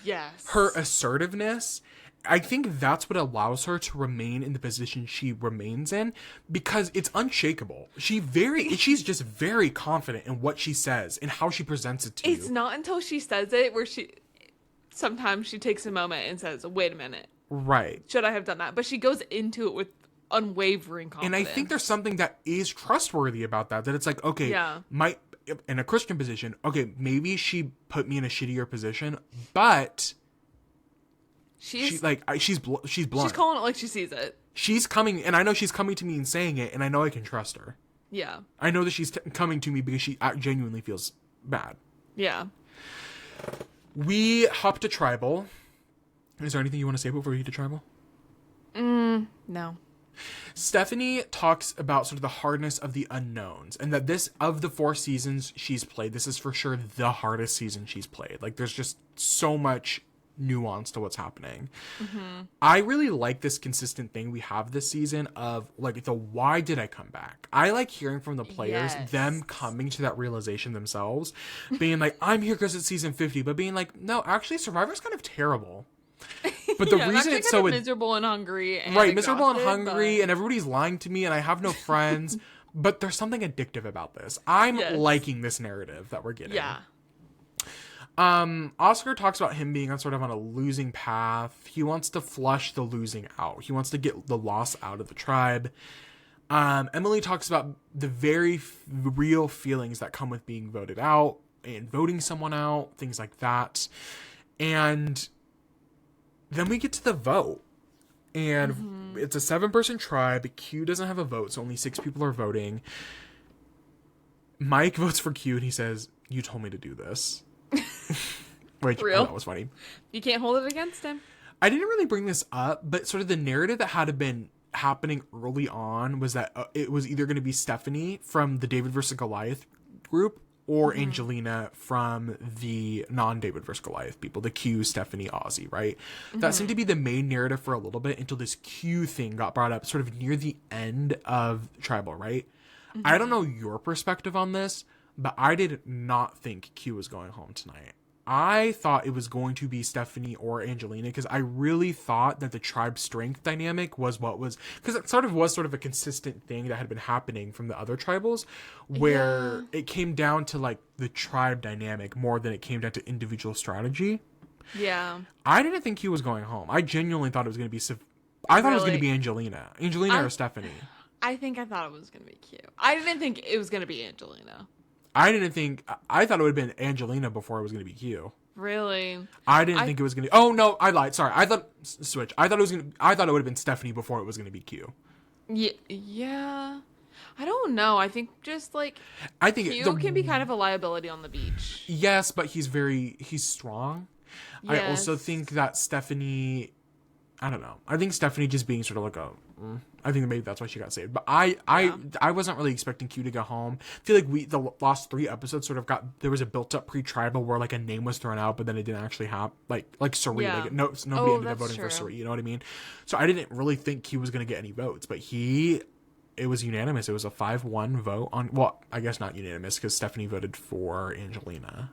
Yes. Her assertiveness, I think that's what allows her to remain in the position she remains in, because it's unshakable. She's just very confident in what she says and how she presents it to you. It's not until she says it where sometimes she takes a moment and says, wait a minute. Right. Should I have done that? But she goes into it with unwavering confidence. And I think there's something that is trustworthy about that it's like, okay, in a Christian position, okay, maybe she put me in a shittier position, but she's blunt. She's calling it like she sees it. She's coming, and I know she's coming to me and saying it, and I know I can trust her. Yeah. I know that she's coming to me because she genuinely feels bad. Yeah. We hop to Tribal. Is there anything you want to say before we get to Tribal? No. Stephanie talks about sort of the hardness of the unknowns, and that this, of the 4 seasons she's played, this is for sure the hardest season she's played. Like, there's just so much nuance to what's happening. Mm-hmm. I really like this consistent thing we have this season of, like, the why did I come back? I like hearing from the players, them coming to that realization themselves, being like, I'm here because it's season 50, but being like, no, actually Survivor's kind of terrible. But the reason it's so miserable and hungry, and miserable and hungry, and everybody's lying to me, and I have no friends. But there's something addictive about this. I'm liking this narrative that we're getting. Yeah. Oscar talks about him being on a losing path. He wants to flush the losing out. He wants to get the loss out of the tribe. Emily talks about the very real feelings that come with being voted out and voting someone out, things like that. And then we get to the vote, and it's a 7-person tribe. Q doesn't have a vote, so only 6 people are voting. Mike votes for Q, and he says, "You told me to do this." Which I thought was funny. You can't hold it against him. I didn't really bring this up, but sort of the narrative that had been happening early on was that it was either going to be Stephanie from the David vs. Goliath group, or Angelina from the non-David vs. Goliath people, the Q, Stephanie, Ozzy, right? That seemed to be the main narrative for a little bit until this Q thing got brought up sort of near the end of Tribal, right? I don't know your perspective on this, but I did not think Q was going home tonight. I thought it was going to be Stephanie or Angelina, because I really thought that the tribe strength dynamic was what was, because it was sort of a consistent thing that had been happening from the other tribals, where it came down to like the tribe dynamic more than it came down to individual strategy. Yeah. I didn't think he was going home. I genuinely thought it was going to be, I thought it was going to be Angelina or Stephanie. I thought it was going to be Q. I didn't think it was going to be Angelina. I thought it would have been Angelina before it was going to be Q. Really? I didn't think it was going to, oh no, I lied. Sorry. I thought it would have been Stephanie before it was going to be Q. Yeah. I don't know. I think just like, Q can be kind of a liability on the beach. Yes, but he's strong. Yes. I also think that Stephanie, I don't know. I think Stephanie just being sort of like I think maybe that's why she got saved. But I wasn't really expecting Q to go home. I feel like the last 3 episodes sort of there was a built up pre-tribal where like a name was thrown out, but then it didn't actually happen. Like Cerie, nobody ended up voting for Cerie. You know what I mean? So I didn't really think Q was going to get any votes, but he it was unanimous. It was a 5-1 vote on, well, I guess not unanimous because Stephanie voted for Angelina.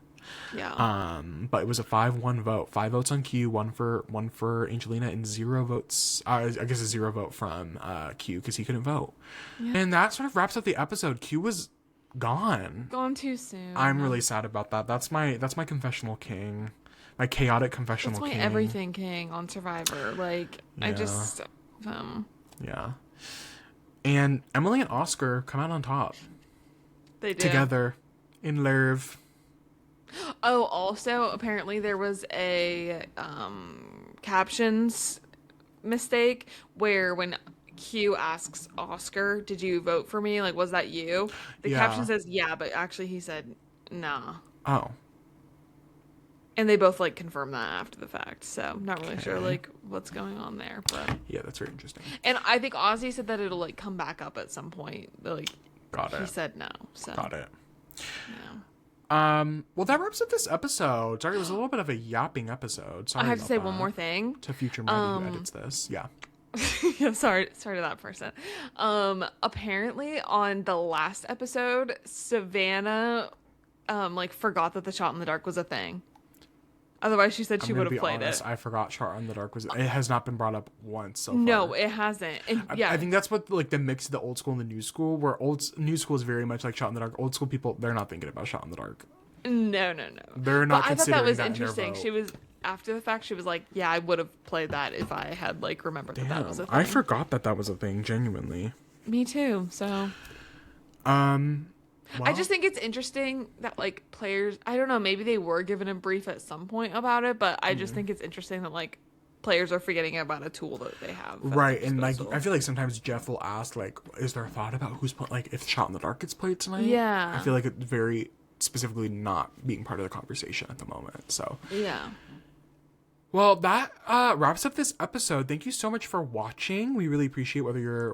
Yeah. But it was a 5-1 vote. 5 votes on Q, one for Angelina, and 0 votes. I guess a 0 vote from Q because he couldn't vote. Yeah. And that sort of wraps up the episode. Q was gone. Gone too soon. I'm really sad about that. That's my confessional king. My chaotic confessional king. That's my everything king on Survivor. Like, yeah. I just Yeah. And Emily and Oscar come out on top. They did. Together in love. Oh, also, apparently there was a captions mistake where when Q asks Oscar, did you vote for me? Like, was that you? The caption says, yeah, but actually he said, nah. Oh. And they both, like, confirmed that after the fact. So, I'm not really sure, like, what's going on there. But yeah, that's very interesting. And I think Ozzy said that it'll, like, come back up at some point. Like, got it. He said no. So. Got it. Yeah. Well, that wraps up this episode. Sorry, it was a little bit of a yapping episode. Sorry I have to say that. one more thing. To future Maddie who edits this. Yeah. Yeah, sorry to that person. Apparently on the last episode, Savannah, like forgot that the shot in the dark was a thing. Otherwise, she said she would have played it. I forgot Shot in the Dark was. It has not been brought up once so far. No, it hasn't. And, yeah, I think that's what like the mix of the old school and the new school. Where new school is very much like Shot in the Dark. Old school people, they're not thinking about Shot in the Dark. No. They're not. But I thought that was interesting. In their vote. She was after the fact. She was like, "Yeah, I would have played that if I had like remembered that was a thing." I forgot that was a thing. Genuinely. Me too. So. Well, I just think it's interesting that like players, I don't know, maybe they were given a brief at some point about it, but I just think it's interesting that like players are forgetting about a tool that they have. Right, and like I feel like sometimes Jeff will ask like, is there a thought about who's like if Shot in the Dark gets played tonight? Yeah. I feel like it's very specifically not being part of the conversation at the moment. So yeah. Well, that wraps up this episode. Thank you so much for watching. We really appreciate whether you're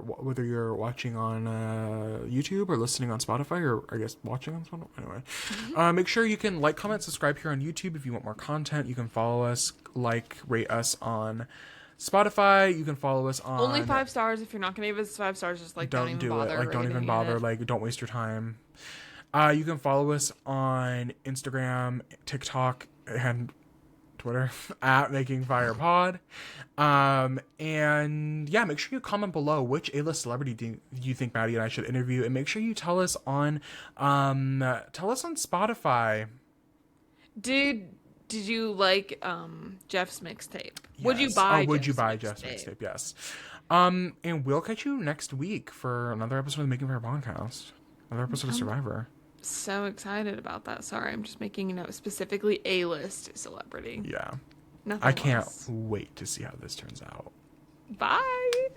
watching on YouTube or listening on Spotify, or I guess watching on Spotify. Anyway, make sure you can like, comment, subscribe here on YouTube if you want more content. You can follow us, rate us on Spotify. You can follow us on only 5 stars. If you're not going to give us 5 stars, just like don't even bother. Like don't even bother. Like don't waste your time. You can follow us on Instagram, TikTok, and Twitter at Making Fire Pod. And yeah, make sure you comment below which A-list celebrity do you think Maddie and I should interview, and make sure you tell us on Spotify. Did you like Jeff's mixtape? Yes. Would you buy Jeff's mixtape? Yes. And we'll catch you next week for another episode of the Making Fire podcast. Another episode of Survivor. So excited about that. Sorry, I'm just making a note. Specifically A-list celebrity. Yeah. Nothing I can't less. wait to see how this turns out. Bye.